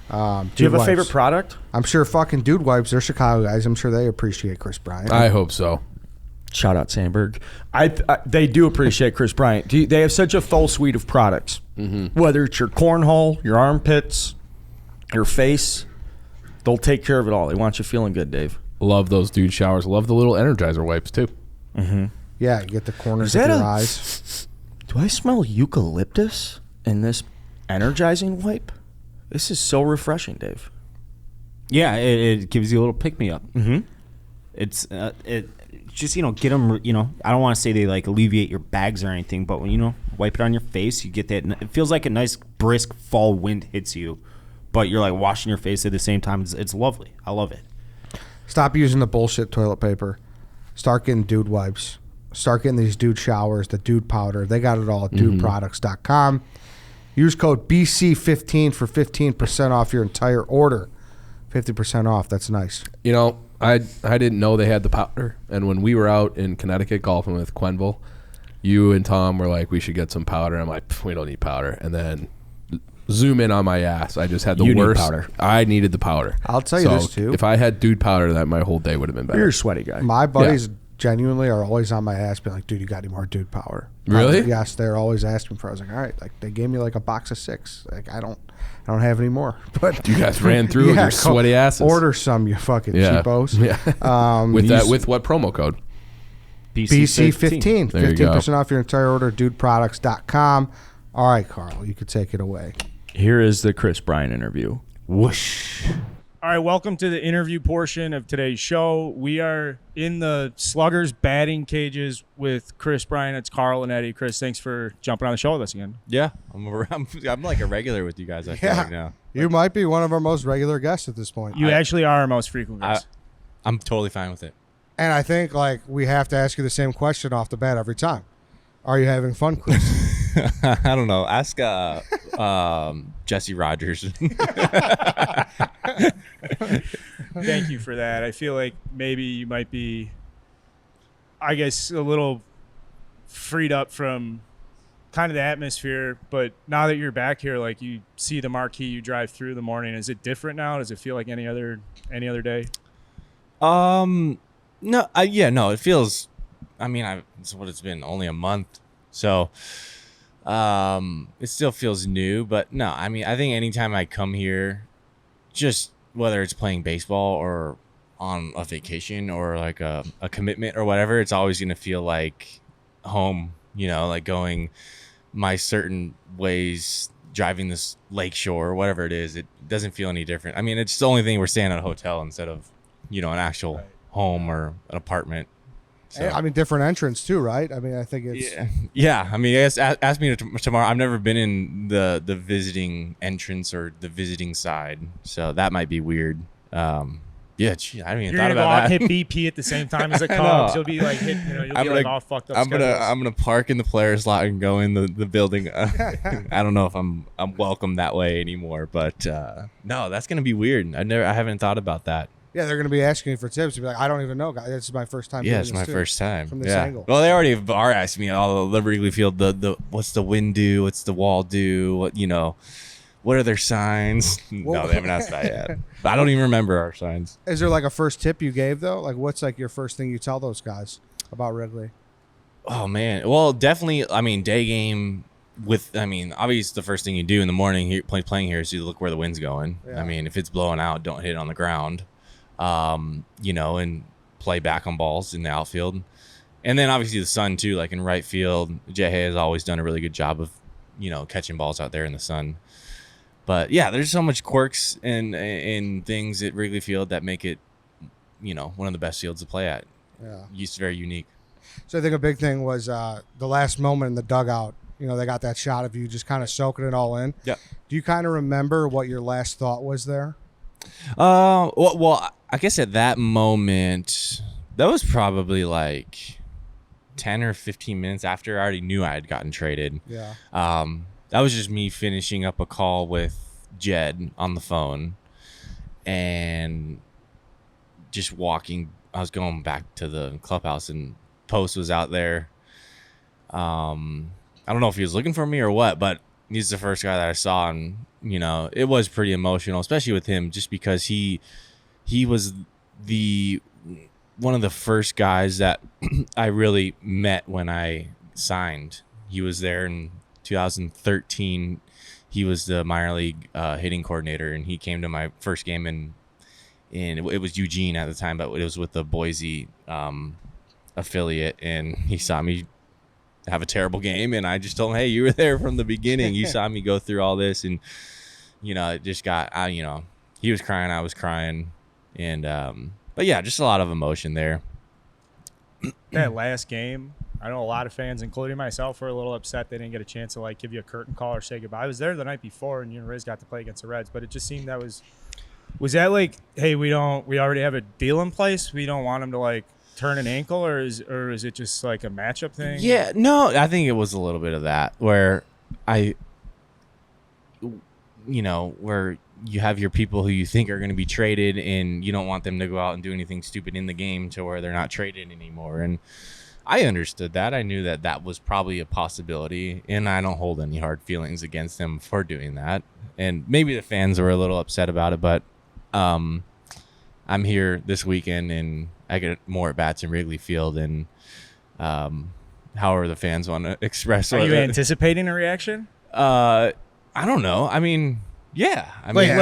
Do you have Dude a Wipes. favorite product? I'm sure fucking Dude Wipes, they're Chicago guys. I'm sure they appreciate Kris Bryant. I hope so. Shout out Sandberg. They do appreciate Kris Bryant. They have such a full suite of products. Whether it's your cornhole, your armpits, your face, they'll take care of it all. They want you feeling good, Dave. Love those dude showers. Love the little Energizer wipes too. Yeah, you get the corners Is of that your a- eyes. Do I smell eucalyptus in this energizing wipe? This is so refreshing, Dave. Yeah, it gives you a little pick me up. Mm-hmm. It's just get them. I don't want to say they like alleviate your bags or anything, but when wipe it on your face, you get that. It feels like a nice brisk fall wind hits you, but you're like washing your face at the same time. It's lovely. I love it. Stop using the bullshit toilet paper. Start getting Dude Wipes. Start getting these Dude Showers, the Dude Powder. They got it all at dudeproducts.com. Use code BC15 for 15% off your entire order. 50% off. That's nice. I didn't know they had the powder, and when we were out in Connecticut golfing with Quenville, you and Tom were like, we should get some powder. I'm like, we don't need powder. And then zoom in on my ass. I just had the You need worst powder. I needed the powder. I'll tell you this, too. If I had dude powder, that my whole day would have been better. You're a sweaty guy. My buddies genuinely are always on my ass, being like, dude, you got any more Dude Power? Really? Yes, they're always asking for it. I was like, all right. Like, they gave me like a box of 6. Like, I don't have any more. But You guys ran through with your go sweaty asses. Order some, you fucking Yeah. cheapos. Yeah. With what promo code? BC15. There you go. 15% off your entire order, dudeproducts.com. All right, Carl, you could take it away. Here is the Kris Bryant interview. Whoosh. All right, welcome to the interview portion of today's show. We are in the Sluggers batting cages with Kris Bryant. It's Carl and Eddie. Kris, thanks for jumping on the show with us again. Yeah, I'm like a regular with you guys. I feel like now. You might be one of our most regular guests at this point. You actually are our most frequent guest. I'm totally fine with it. And I think we have to ask you the same question off the bat every time. Are you having fun, Kris? I don't know. Ask Jesse Rogers. Thank you for that. I feel like maybe you might be, I guess, a little freed up from kind of the atmosphere. But now that you're back here, like you see the marquee, you drive through the morning. Is it different now? Does it feel like any other day? No, it feels. I mean, it's what it's been, only a month, so it still feels new. But no, I mean, I think anytime I come here, just whether it's playing baseball or on a vacation or like a commitment or whatever, it's always gonna feel like home. Like going my certain ways, driving this lakeshore or whatever it is. It doesn't feel any different. I mean, it's the only thing we're staying at a hotel instead of an actual home or an apartment. So. I mean, different entrance too, right? I mean, I think it's... Yeah. I mean, I guess ask me tomorrow. I've never been in the visiting entrance or the visiting side, so that might be weird. Yeah, gee, I haven't even thought about that. You're gonna hit BP at the same time as the Cubs. You'll be like, all fucked up. I'm gonna park in the players' lot and go in the building. I don't know if I'm welcome that way anymore, but no, that's gonna be weird. I haven't thought about that. Yeah, they're going to be asking you for tips. You'll be like, I don't even know, guys. This is my first time. Yeah, it's my first time from this angle. Well, they already are asking me all the Wrigley Field. The what's the wind do? What's the wall do? What what are their signs? No, they haven't asked that yet. I don't even remember our signs. Is there like a first tip you gave though? Like, what's like your first thing you tell those guys about Wrigley? Oh man, well, definitely. I mean, day game. Obviously, the first thing you do in the morning here, playing here is you look where the wind's going. Yeah. I mean, if it's blowing out, don't hit it on the ground. And play back on balls in the outfield. And then obviously the sun too, like in right field, Jay has always done a really good job of, catching balls out there in the sun. But yeah, there's so much quirks and things at Wrigley Field that make it, one of the best fields to play at. Yeah. It's very unique. So I think a big thing was the last moment in the dugout. They got that shot of you just kind of soaking it all in. Yeah. Do you kind of remember what your last thought was there? Well, I guess at that moment, that was probably like 10 or 15 minutes after I already knew I had gotten traded. Yeah. That was just me finishing up a call with Jed on the phone and just walking. I was going back to the clubhouse and Post was out there. I don't know if he was looking for me or what, but he's the first guy that I saw, and it was pretty emotional, especially with him, just because he was one of the first guys that I really met when I signed. He was there in 2013. He was the minor league hitting coordinator, and he came to my first game, and it was Eugene at the time, but it was with the Boise affiliate, and he saw me have a terrible game, and I just told him, hey, you were there from the beginning. You saw me go through all this, and it just got he was crying, I was crying, and but yeah, just a lot of emotion there. That last game, I know a lot of fans, including myself, were a little upset they didn't get a chance to give you a curtain call or say goodbye. I was there the night before, and you and Riz got to play against the Reds, but it just seemed that was that hey, we already have a deal in place, we don't want him to turn an ankle, or is it just like a matchup thing? Yeah, no, I think it was a little bit of that where where you have your people who you think are going to be traded, and you don't want them to go out and do anything stupid in the game to where they're not traded anymore. And I understood that. I knew that was probably a possibility, and I don't hold any hard feelings against them for doing that. And maybe the fans were a little upset about it, but I'm here this weekend, and I get more at bats in Wrigley Field, and however the fans want to express. Are you anticipating a reaction? I don't know. I mean, yeah. I mean,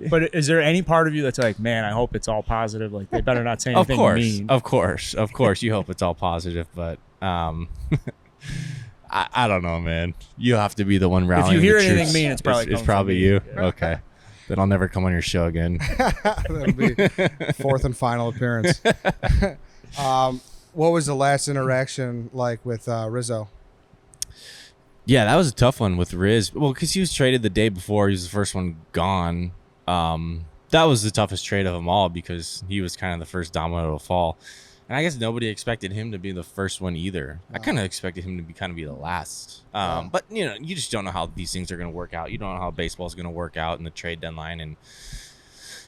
but is there any part of you that's like, man, I hope it's all positive? Like, they better not say anything mean. Of course. You hope it's all positive, but I don't know, man. You have to be the one rallying. If you hear the anything troops. mean, it's probably you. Yeah. Okay. Then I'll never come on your show again. That'll be fourth and final appearance. What was the last interaction like with Rizzo? Yeah, that was a tough one with Riz. Well, because he was traded the day before. He was the first one gone. That was the toughest trade of them all because he was kind of the first domino to fall. And I guess nobody expected him to be the first one either. I kind of expected him to be the last. But, you just don't know how these things are going to work out. You don't know how baseball is going to work out in the trade deadline. And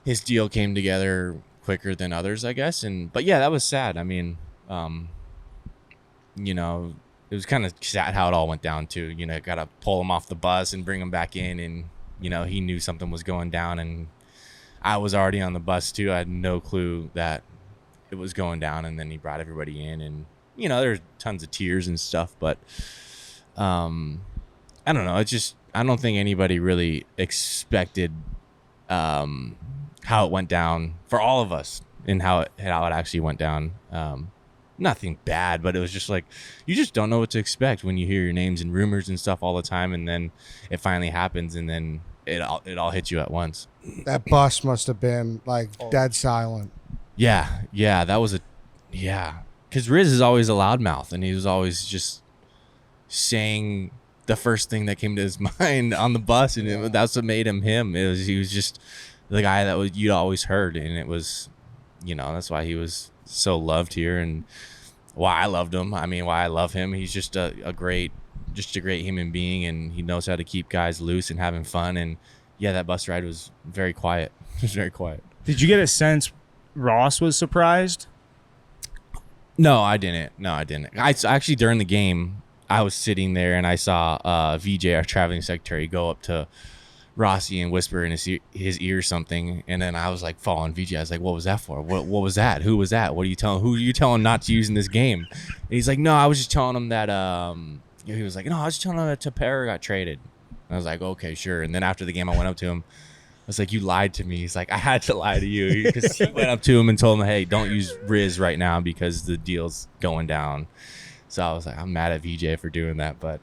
his deal came together quicker than others, I guess. But, yeah, that was sad. I mean, it was kind of sad how it all went down, too. Got to pull him off the bus and bring him back in. And, he knew something was going down. And I was already on the bus, too. I had no clue that it was going down, and then he brought everybody in, and there's tons of tears and stuff, but I don't know, I don't think anybody really expected how it went down for all of us and how it actually went down. Nothing bad, but it was just you just don't know what to expect when you hear your names and rumors and stuff all the time, and then it finally happens, and then it all hits you at once. That bus must have been dead silent. Yeah, that was because Riz is always a loudmouth, and he was always just saying the first thing that came to his mind on the bus, and that's what made him him. He was just the guy that you'd always heard, and it was, that's why he was so loved here, and why I loved him. I mean, why I love him. He's just a great human being, and he knows how to keep guys loose and having fun. And yeah, that bus ride was very quiet. It was very quiet. Did you get a sense Ross was surprised? No, I didn't. I actually, during the game, I was sitting there and I saw VJ, our traveling secretary, go up to Rossi and whisper in his ear something, and then I was like following VJ. I was like, "What was that for? What was that? Who was that? What are you telling? Who are you telling not to use in this game?" And he's like, "No, I was just telling him that." He was like, "No, I was just telling him that Tapera got traded." And I was like, "Okay, sure." And then after the game, I went up to him. I was like, "You lied to me." He's like, "I had to lie to you," because he went up to him and told him, "Hey, don't use Riz right now because the deal's going down." So I was like, I'm mad at VJ for doing that, but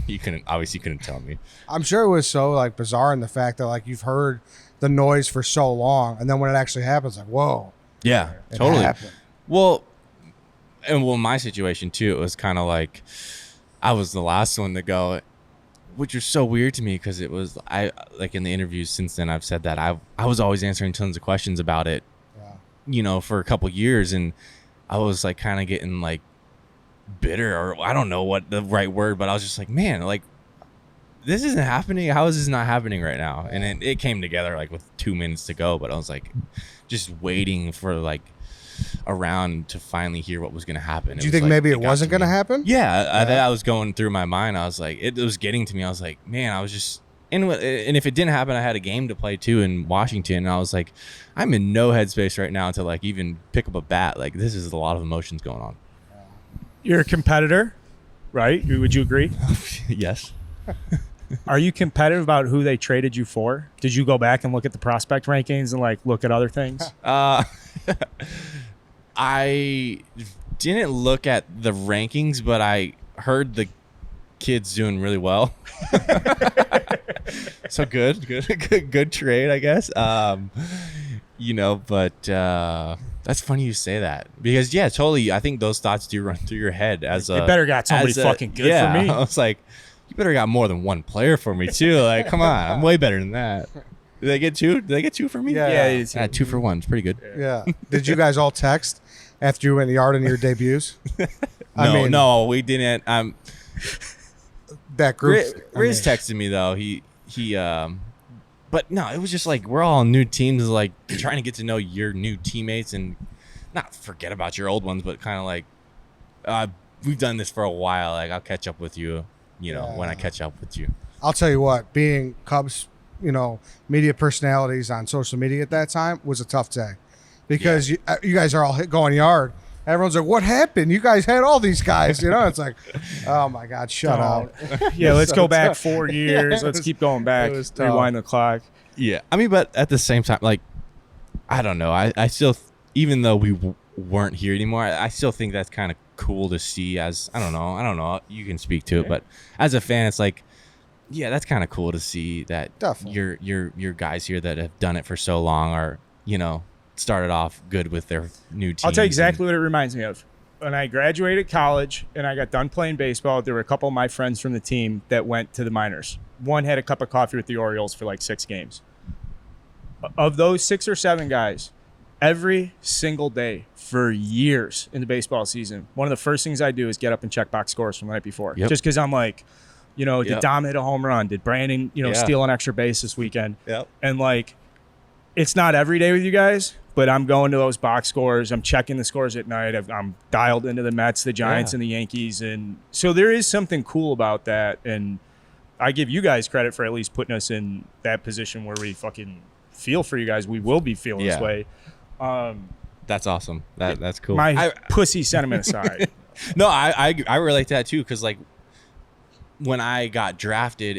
you couldn't tell me. I'm sure it was so like bizarre in the fact that like you've heard the noise for so long, and then when it actually happens, like, whoa. Yeah, it totally. happened. Well, my situation too, it was kind of like I was the last one to go, which was so weird to me because it was like in the interviews since then I've said that I was always answering tons of questions about it, for a couple years, and I was like kind of getting like bitter, or I don't know what the right word, but I was just like, man, like this isn't happening. How is this not happening right now? And it came together like with 2 minutes to go, but I was like just waiting for like around to finally hear what was going to happen. Do you think maybe it wasn't going to happen? Yeah, I was going through my mind. I was like, it was getting to me. I was like, man, I was just and if it didn't happen, I had a game to play too in Washington, and I was like, I'm in no headspace right now to like even pick up a bat. Like this is a lot of emotions going on. You're a competitor, right? Would you agree? Yes. Are you competitive about who they traded you for? Did you go back and look at the prospect rankings and like look at other things? I didn't look at the rankings, but I heard the kid's doing really well. So good trade, I guess. But that's funny you say that because totally. I think those thoughts do run through your head as you better got somebody fucking good for me. I was like, you better got more than one player for me too. Like, come on, I'm way better than that. Did they get two? Did they get two for me? Yeah. 2 for 1. It's pretty good. Yeah. Did you guys all text after you went yard in your debuts? No, we didn't. That group. Riz texted me though. He but no, it was just like we're all on new teams, like trying to get to know your new teammates and not forget about your old ones, but kind of like we've done this for a while. Like I'll catch up with you, when I catch up with you. I'll tell you what, being Cubs, media personalities on social media at that time was a tough day because you guys are all going yard. Everyone's like, what happened? You guys had all these guys, It's like, oh my God, shut up. Yeah, let's go back 4 years. Let's keep going back. Rewind the clock. Yeah, I mean, but at the same time, like, I don't know. I still, even though we weren't here anymore, I still think that's kind of cool to see. As I don't know. You can speak to it, but as a fan, it's like, yeah, that's kind of cool to see that your guys here that have done it for so long are, started off good with their new team. I'll tell you exactly what it reminds me of. When I graduated college and I got done playing baseball, there were a couple of my friends from the team that went to the minors. One had a cup of coffee with the Orioles for like 6 games. Of those 6 or 7 guys, every single day for years in the baseball season, one of the first things I do is get up and check box scores from the night before. Yep. Just because I'm like, did Dom hit a home run? Did Brandon, steal an extra base this weekend? Yep. And like, it's not every day with you guys, but I'm going to those box scores. I'm checking the scores at night. I'm dialed into the Mets, the Giants, and the Yankees. And so there is something cool about that. And I give you guys credit for at least putting us in that position where we fucking feel for you guys. We will be feeling this way. That's awesome. That's cool. My pussy sentiment aside. No, I relate to that too, because like when I got drafted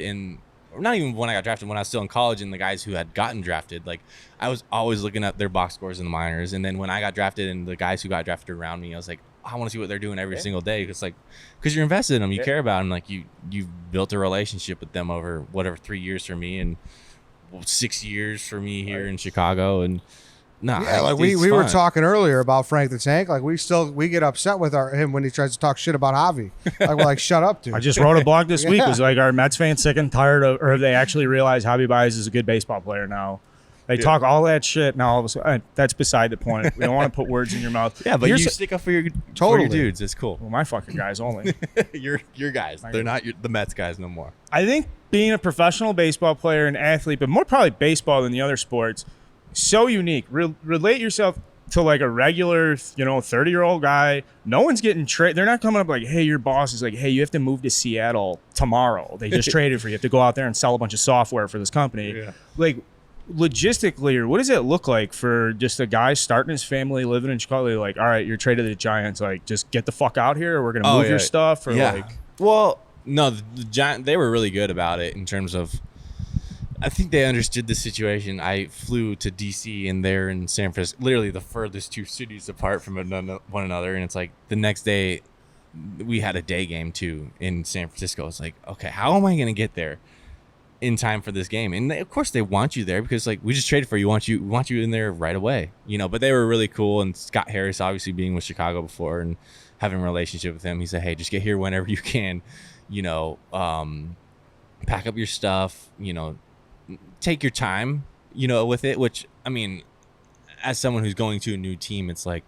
not even when I got drafted, when I was still in college, and the guys who had gotten drafted, like I was always looking at their box scores in the minors. And then when I got drafted and the guys who got drafted around me, I was like, I want to see what they're doing every single day. Because you're invested in them, you care about them. Like you've built a relationship with them over 3 years for me and 6 years for me here in Chicago. And we were talking earlier about Frank the Tank. Like we get upset with him when he tries to talk shit about Javi. Like we're like, shut up, dude. I just wrote a blog this week. It was like, are Mets fans sick and tired of, or have they actually realized Javi Baez is a good baseball player now? They talk all that shit. Now all of a sudden, that's beside the point. We don't want to put words in your mouth. Yeah, but you stick up for your dudes. It's cool. Well, my fucking guys only. your guys. They're not the Mets guys no more. I think being a professional baseball player and athlete, but more probably baseball than the other sports, so unique. Relate yourself to like a regular, 30-year-old guy. No one's getting traded. They're not coming up like, hey, your boss is like, hey, you have to move to Seattle tomorrow. They just traded for you. You have to go out there and sell a bunch of software for this company. Yeah. Like, logistically, or what does it look like for just a guy starting his family, living in Chicago? Like, all right, you're traded to the Giants. Like, just get the fuck out here, or we're gonna move your stuff. Or like, well, no, the Giants, they were really good about it in terms of. I think they understood the situation. I flew to D.C. and they're in San Francisco, literally the furthest two cities apart from one another. And it's like the next day we had a day game too in San Francisco. It's like, okay, how am I going to get there in time for this game? And of course they want you there because like we just traded for you. We want you in there right away, but they were really cool. And Scott Harris, obviously being with Chicago before and having a relationship with him, he said, hey, just get here whenever you can, pack up your stuff, take your time, with it, which, I mean, as someone who's going to a new team, it's like,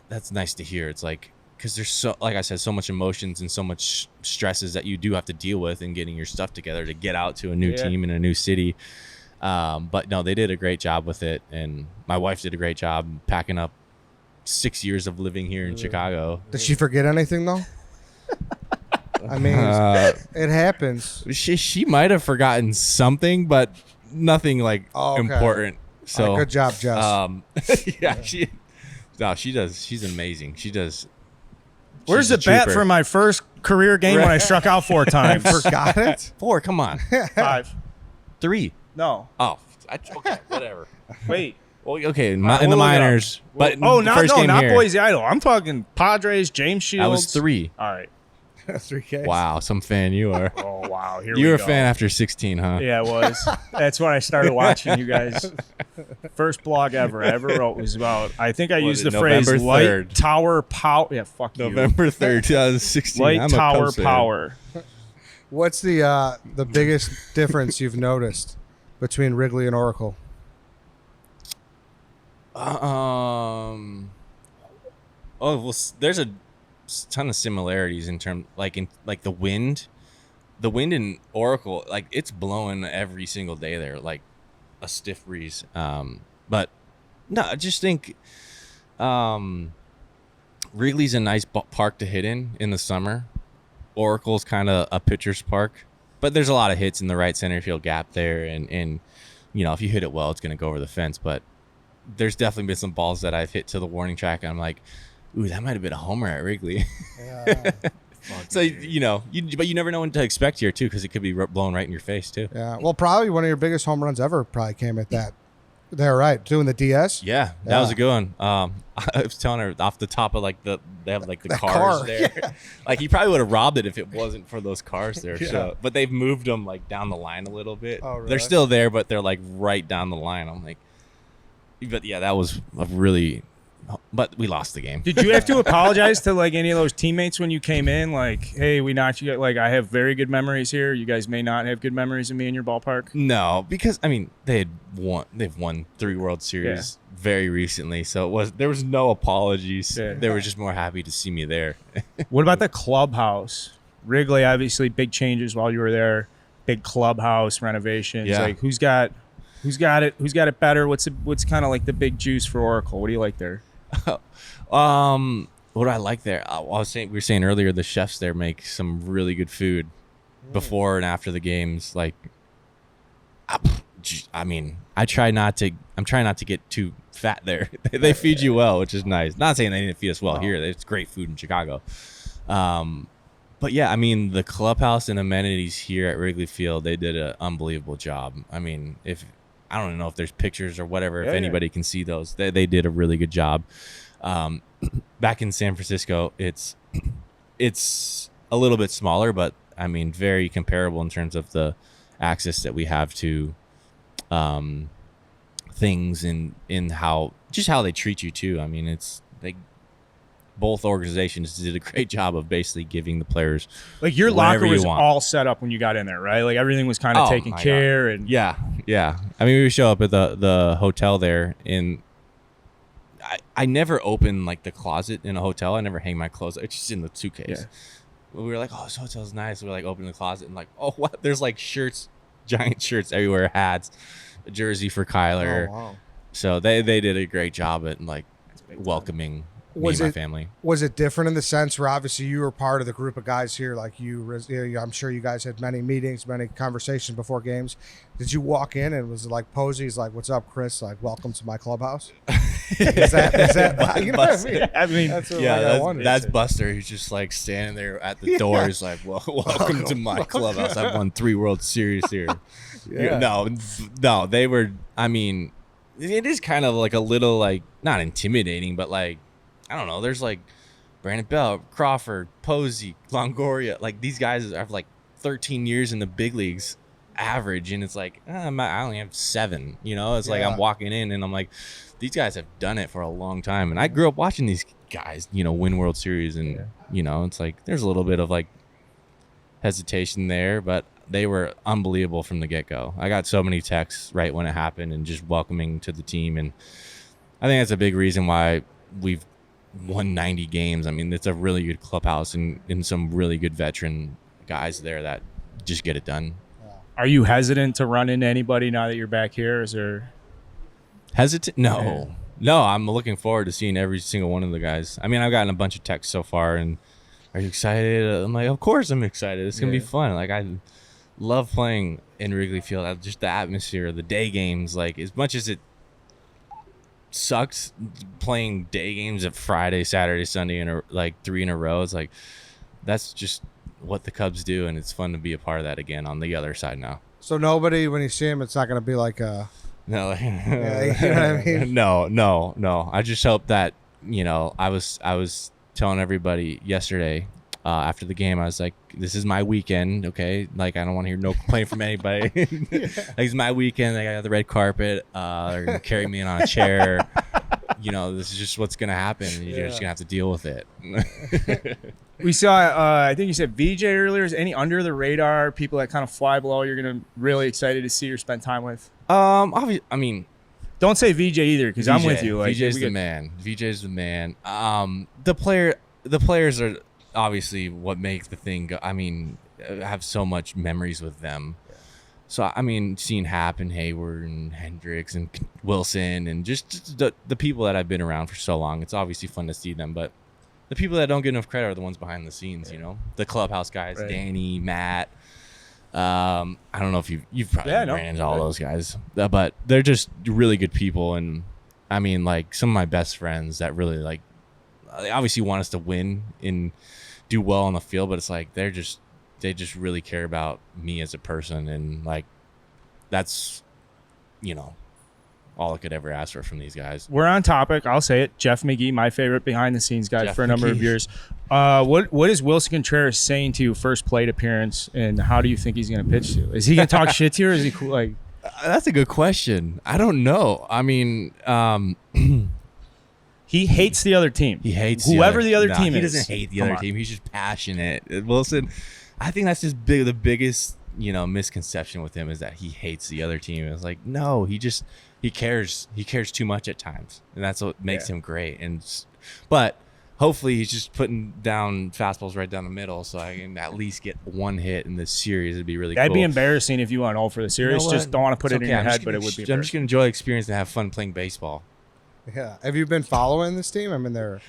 that's nice to hear. It's like, because there's so, like I said, so much emotions and so much stresses that you do have to deal with in getting your stuff together to get out to a new team in a new city. But no, they did a great job with it. And my wife did a great job packing up 6 years of living here in Chicago. Did she forget anything though? I mean, it happens. She might have forgotten something, but nothing like important. So good job, Jess. Yeah, she does. She's amazing. She does. Where's the bat for my first career game when I struck out 4 times? Forgot it. 4. Come on. 5. 3. No. Oh, okay, whatever. Wait. Well, okay, in the minors, but not Boise Idol. I'm talking Padres, James Shields. I was 3. All right. 3K. Wow, some fan you are. Oh wow, you were a fan after 16, huh? Yeah, it was. That's when I started watching you guys. First blog ever I ever wrote was about. I think I used the phrase November 3rd. light tower power. Yeah, fuck November you. 3rd, 2016. Light tower power. What's the biggest difference you've noticed between Wrigley and Oracle? There's a ton of similarities in terms like the wind in Oracle, like it's blowing every single day there, like a stiff breeze. But no, I just think Wrigley's a nice park to hit in the summer. Oracle's kind of a pitcher's park, but there's a lot of hits in the right center field gap there, and if you hit it well, it's going to go over the fence. But there's definitely been some balls that I've hit to the warning track, and I'm like, ooh, that might have been a homer at Wrigley. Yeah. So, but you never know when to expect here, too, because it could be blown right in your face, too. Yeah. Well, probably one of your biggest home runs ever probably came at that. They're right. Doing the DS? Yeah, that was a good one. I was telling her off the top of they have like the cars there. Yeah. Like he probably would have robbed it if it wasn't for those cars there. Yeah. So, but they've moved them like down the line a little bit. Oh, really? They're still there, but they're like right down the line. I'm like, but yeah, that was a really. But we lost the game. Did you have to apologize to like any of those teammates when you came in? Like, hey, we knocked you. Like, I have very good memories here. You guys may not have good memories of me in your ballpark. No, because I mean they've won 3 World Series very recently, so there was no apologies. Yeah. They were just more happy to see me there. What about the clubhouse? Wrigley, obviously big changes while you were there. Big clubhouse renovations. Yeah. Like who's got it? Who's got it better? What's kind of like the big juice for Oracle? What do you like there? What do I like there? We were saying earlier, the chefs there make some really good food before and after the games. Like, I mean, I'm trying not to get too fat there. They feed you well, which is nice. Not saying they didn't feed us well here. It's great food in Chicago. But yeah, I mean, the clubhouse and amenities here at Wrigley Field, they did an unbelievable job. I mean, I don't know if there's pictures or whatever, if anybody can see those. They did a really good job. Back in San Francisco, it's a little bit smaller, but I mean, very comparable in terms of the access that we have to things in how they treat you too. I mean, both organizations did a great job of basically giving the players like your locker was all set up when you got in there, right? Like everything was kind of taken care God. And yeah. I mean, we show up at the hotel there, and I never open like the closet in a hotel. I never hang my clothes. It's just in the suitcase. Yeah. We were like, oh, this hotel's nice. We're like opening the closet and like, oh, what? There's like shirts, giant shirts everywhere, hats, a jersey for Kyler. Oh, wow. So they did a great job at like welcoming me Was and my it- family. Was it different in the sense where obviously you were part of the group of guys here? Like I'm sure you guys had many meetings, many conversations before games. Did you walk in and was it like Posey's like, "What's up, Kris? Like, welcome to my clubhouse." is that you know what I mean? I mean, That's what Yeah, I wondered. that's Buster. He's just like standing there at the door. He's like, well, welcome to my clubhouse. I've won 3 World Series here. Yeah. No, they were, I mean, it is kind of like a little like, not intimidating, but like, I don't know. There's like Brandon Bell, Crawford, Posey, Longoria. Like these guys have like 13 years in the big leagues average. And it's like, I only have 7, you know, it's like Yeah. I'm walking in and I'm like, these guys have done it for a long time. And I grew up watching these guys, you know, win World Series. And, you know, it's like, there's a little bit of like hesitation there, but they were unbelievable from the get-go. I got so many texts right when it happened and just welcoming to the team. And I think that's a big reason why we've won 90 games. I mean, it's a really good clubhouse and some really good veteran guys there that just get it done. are you hesitant to run into anybody now that you're back here? Is there? Hesitant? No, I'm looking forward to seeing every single one of the guys. I mean, I've gotten a bunch of texts so far, and are you excited? I'm like, of course I'm excited. It's going to be fun. Like, I love playing in Wrigley Field. Just the atmosphere, the day games. Like, as much as it sucks playing day games at Friday, Saturday, Sunday, and like 3 in a row, it's like, that's just what the Cubs do, and it's fun to be a part of that again on the other side now. So nobody, when you see him, it's not going to be like No, yeah, you know what I mean? no. I just hope that, you know, I was telling everybody yesterday after the game, I was like, this is my weekend, okay? Like, I don't want to hear no complaint from anybody. Like, it's my weekend. I got the red carpet. They're going to carry me in on a chair. You know, this is just what's going to happen. You're just going to have to deal with it. We saw, I think you said VJ earlier. Is any under the radar people that kind of fly below you're gonna really excited to see or spend time with? I mean, Don't say VJ either, because I'm with you. Like, VJ's the man. VJ's the man. The players are obviously what make the thing go. I mean, I have so much memories with them. So I mean, seeing Happ and Hayward and Hendricks and Wilson and just the people that I've been around for so long, it's obviously fun to see them. But the people that don't get enough credit are the ones behind the scenes. You know, the clubhouse guys, Right. Danny, Matt. I don't know if you've probably ran into all those guys, but they're just really good people. And I mean, like, some of my best friends that really, like, they obviously want us to win and do well on the field, but it's like they just really care about me as a person, and like, that's, you know, all I could ever ask for from these guys. We're on topic. I'll say it. Jeff McGee, my favorite behind the scenes guy Jeff for a number of McGee. years. What is Wilson Contreras saying to you first plate appearance, and how do you think he's going to pitch to you? Is he going to talk shit to you, or is he cool? Like, That's a good question. I don't know. I mean, he hates the other team. he hates whoever the other Nah, team he is. doesn't hate the Come other on. team. He's just passionate. Wilson, I think that's just the biggest, you know, misconception with him is that he hates the other team. It's like, no, he cares. He cares too much at times, and that's what makes him great. But hopefully he's just putting down fastballs right down the middle, so I can at least get one hit in this series. It'd be really That'd cool. be embarrassing if you went all for the series. what? Just don't want to put It's it in okay. your I'm just head, but gonna- it would be. I'm just embarrassing. gonna enjoy the experience and have fun playing baseball. Yeah. Have you been following this team? I mean, they're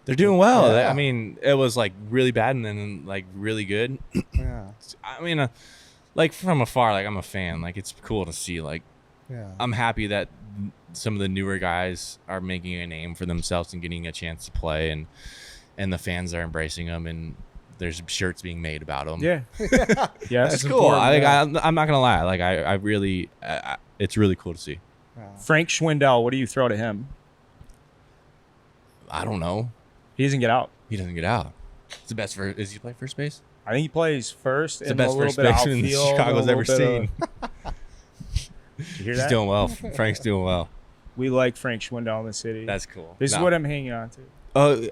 They're doing well. Yeah. I mean, it was like really bad and then like really good. yeah, I mean, like from afar, like I'm a fan. Like, it's cool to see. Like, yeah. I'm happy that some of the newer guys are making a name for themselves and getting a chance to play, and the fans are embracing them, and there's shirts being made about them. Yeah. Yeah. It's cool. I'm not gonna lie. Like, I really, it's really cool to see. Frank Schwindel, what do you throw to him? I don't know. He doesn't get out. He doesn't get out. It's the best. Is he play first base? I think he plays first It's the and best a little first bit of baseman outfield. Chicago's a ever little bit seen. Did you hear He's that? doing well. Frank's doing well. We like Frank Schwindel in the city. That's cool. This is what I'm hanging on to.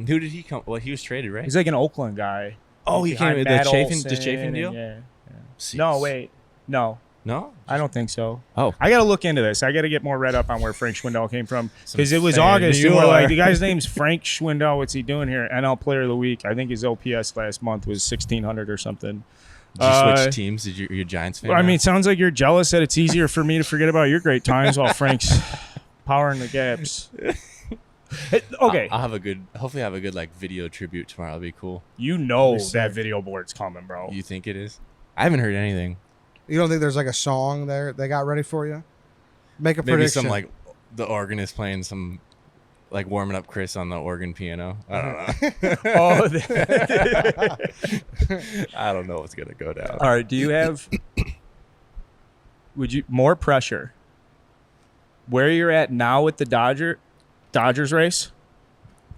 Who did he come? Well, he was traded, right? He's like an Oakland guy. Oh, he Behind came with Matt the Chafin Olson deal? and- Yeah. Jeez. No, wait. No, No? I don't think so. Oh. I got to look into this. I got to get more read up on where Frank Schwindel came from, Some because it was fan August, you and we're are. like, the guy's name's Frank Schwindel. What's he doing here? NL Player of the Week. I think his OPS last month was 1,600 or something. Did you switch teams? Did you? Are you a Giants fan? I now? mean, it sounds like you're jealous that it's easier for me to forget about your great times while Frank's powering the gaps. Okay. I'll have a good. Hopefully, I have a good like video tribute tomorrow. It'll be cool. You know that video board's coming, bro. You think it is? I haven't heard anything. You don't think there's like a song there they got ready for you? Make a Maybe prediction. some like the organist playing some like warming up Kris on the organ piano. I don't know. I don't know what's gonna go down. All right. Do you have? Would you more pressure? Where you're at now with the Dodgers race?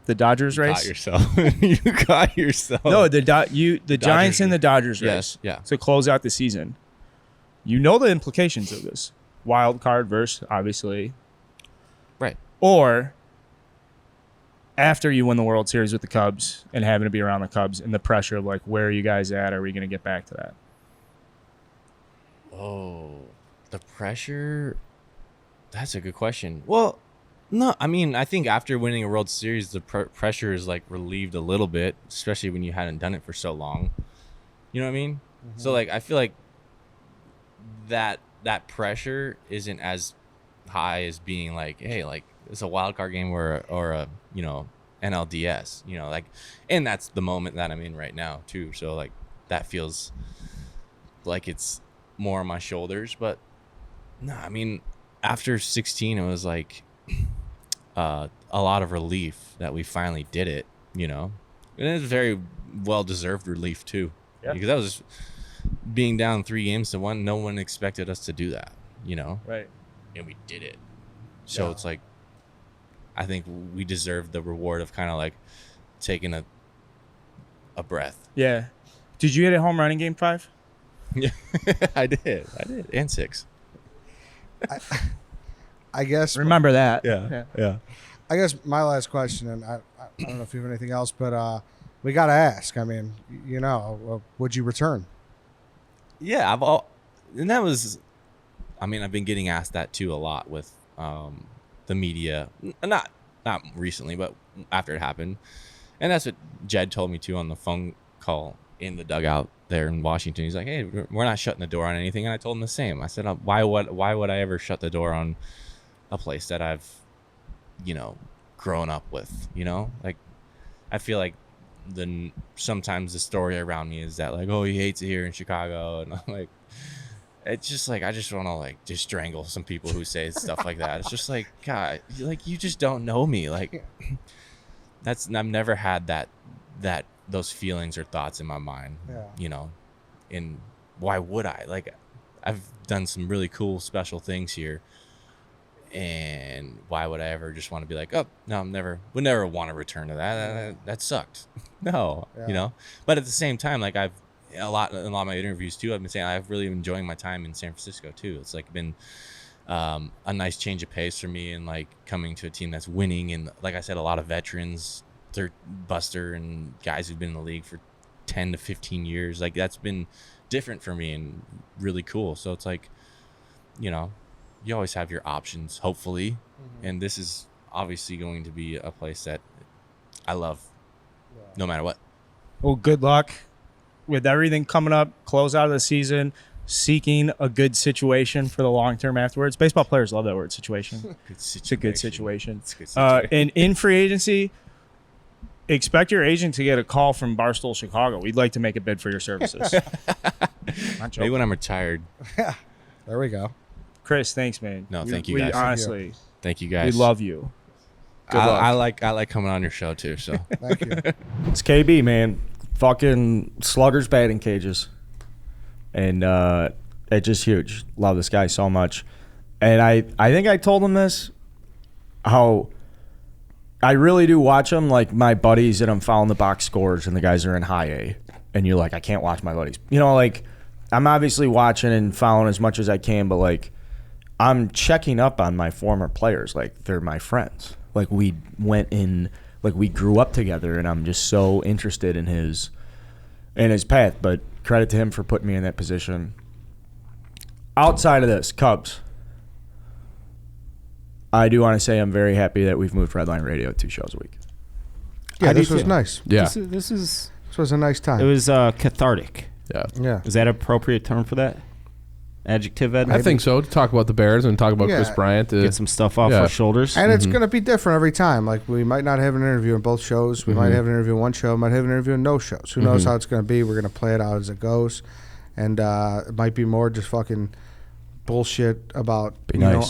The Dodgers race? Caught yourself. You caught yourself. No, the Giants and the Dodgers race. Yes, yeah. To close out the season. You know the implications of this. Wild card versus, obviously. Right. Or after you win the World Series with the Cubs and having to be around the Cubs and the pressure of like, where are you guys at? Are we going to get back to that? Oh, the pressure. That's a good question. Well, no, I mean, I think after winning a World Series, the pressure is like relieved a little bit, especially when you hadn't done it for so long. You know what I mean? Mm-hmm. So like, I feel like that pressure isn't as high as being like, hey, like it's a wild card game or a NLDS, like, and that's the moment that I'm in right now too. So like that feels like it's more on my shoulders. But no, I mean, after 16, it was like a lot of relief that we finally did it, and it's very well-deserved relief too. Yeah. Because that was being down 3-1. No one expected us to do that, Right. And we did it. So It's like, I think we deserve the reward of kind of like taking a breath. Yeah. Did you hit a home run in Game 5? Yeah, I did. And 6. I guess. Remember that. Yeah. I guess my last question, and I don't know if you have anything else, but we got to ask. I mean, would you return? Yeah, and that was, I mean, I've been getting asked that too a lot with the media, not recently, but after it happened, and that's what Jed told me too on the phone call in the dugout there in Washington. He's like, hey, we're not shutting the door on anything, and I told him the same. I said, why would I ever shut the door on a place that I've grown up with? Like, I feel like sometimes the story around me is that like, oh, he hates it here in Chicago, and I'm like, it's just like I just want to like just strangle some people who say stuff like that. It's just like, God, like you just don't know me. Like I've never had those feelings or thoughts in my mind. Yeah. And why would I? Like, I've done some really cool special things here, and why would I ever just want to be like, oh no, would never want to return to that. That sucked. No, yeah. But at the same time, like in a lot of my interviews too, I've been saying I've really enjoying my time in San Francisco too. It's like been a nice change of pace for me, and like coming to a team that's winning, and like I said, a lot of veterans, Buster and guys who've been in the league for 10 to 15 years. Like that's been different for me and really cool. So it's like, you always have your options, hopefully. Mm-hmm. And this is obviously going to be a place that I love no matter what. Well, good luck with everything coming up, close out of the season, seeking a good situation for the long term afterwards. Baseball players love that word, situation. It's a good situation. It's a good situation. And in free agency, expect your agent to get a call from Barstool Chicago. We'd like to make a bid for your services. Maybe when I'm retired. Yeah. There we go. Kris, thanks, man. No, thank you guys. Honestly, thank you guys. We love you. I like coming on your show too. So thank you. It's KB, man. Fucking Sluggers batting cages, and it's just huge. Love this guy so much, and I think I told him this, how I really do watch them. Like my buddies that I'm following the box scores, and the guys are in high A, and you're like, I can't watch my buddies. Like I'm obviously watching and following as much as I can, but like I'm checking up on my former players. Like they're my friends. Like we went in, like we grew up together, and I'm just so interested in his path. But credit to him for putting me in that position. Outside of this, Cubs. I do want to say I'm very happy that we've moved Redline Radio 2 shows a week. Yeah, this was nice. Yeah. This is This was a nice time. it was cathartic. Yeah. Yeah. Is that an appropriate term for that? adjective, Ed? I think so. To talk about the Bears and talk about Kris Bryant. Get some stuff off our shoulders. And it's going to be different every time. Like, we might not have an interview in both shows. We might have an interview in one show. Might have an interview in no shows. Who knows how it's going to be. We're going to play it out as it goes. And it might be more just fucking bullshit about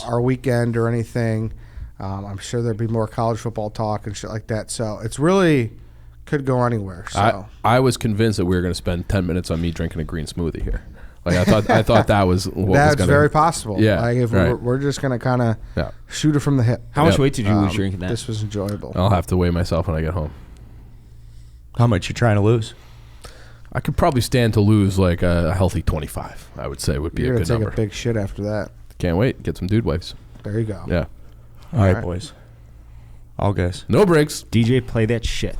our weekend or anything. I'm sure there'd be more college football talk and shit like that. So it's really could go anywhere. So I was convinced that we were going to spend 10 minutes on me drinking a green smoothie here. Like I thought that was what that's was gonna, very possible. Yeah, like if we're just going to kind of shoot it from the hip. How much weight did you lose drinking that? This was enjoyable. I'll have to weigh myself when I get home. How much you trying to lose? I could probably stand to lose like a healthy 25. I would say would be You're a good gonna number. take a big shit after that. Can't wait. Get some dude waves. There you go. Yeah. All right, boys. All guys. No breaks. DJ, play that shit.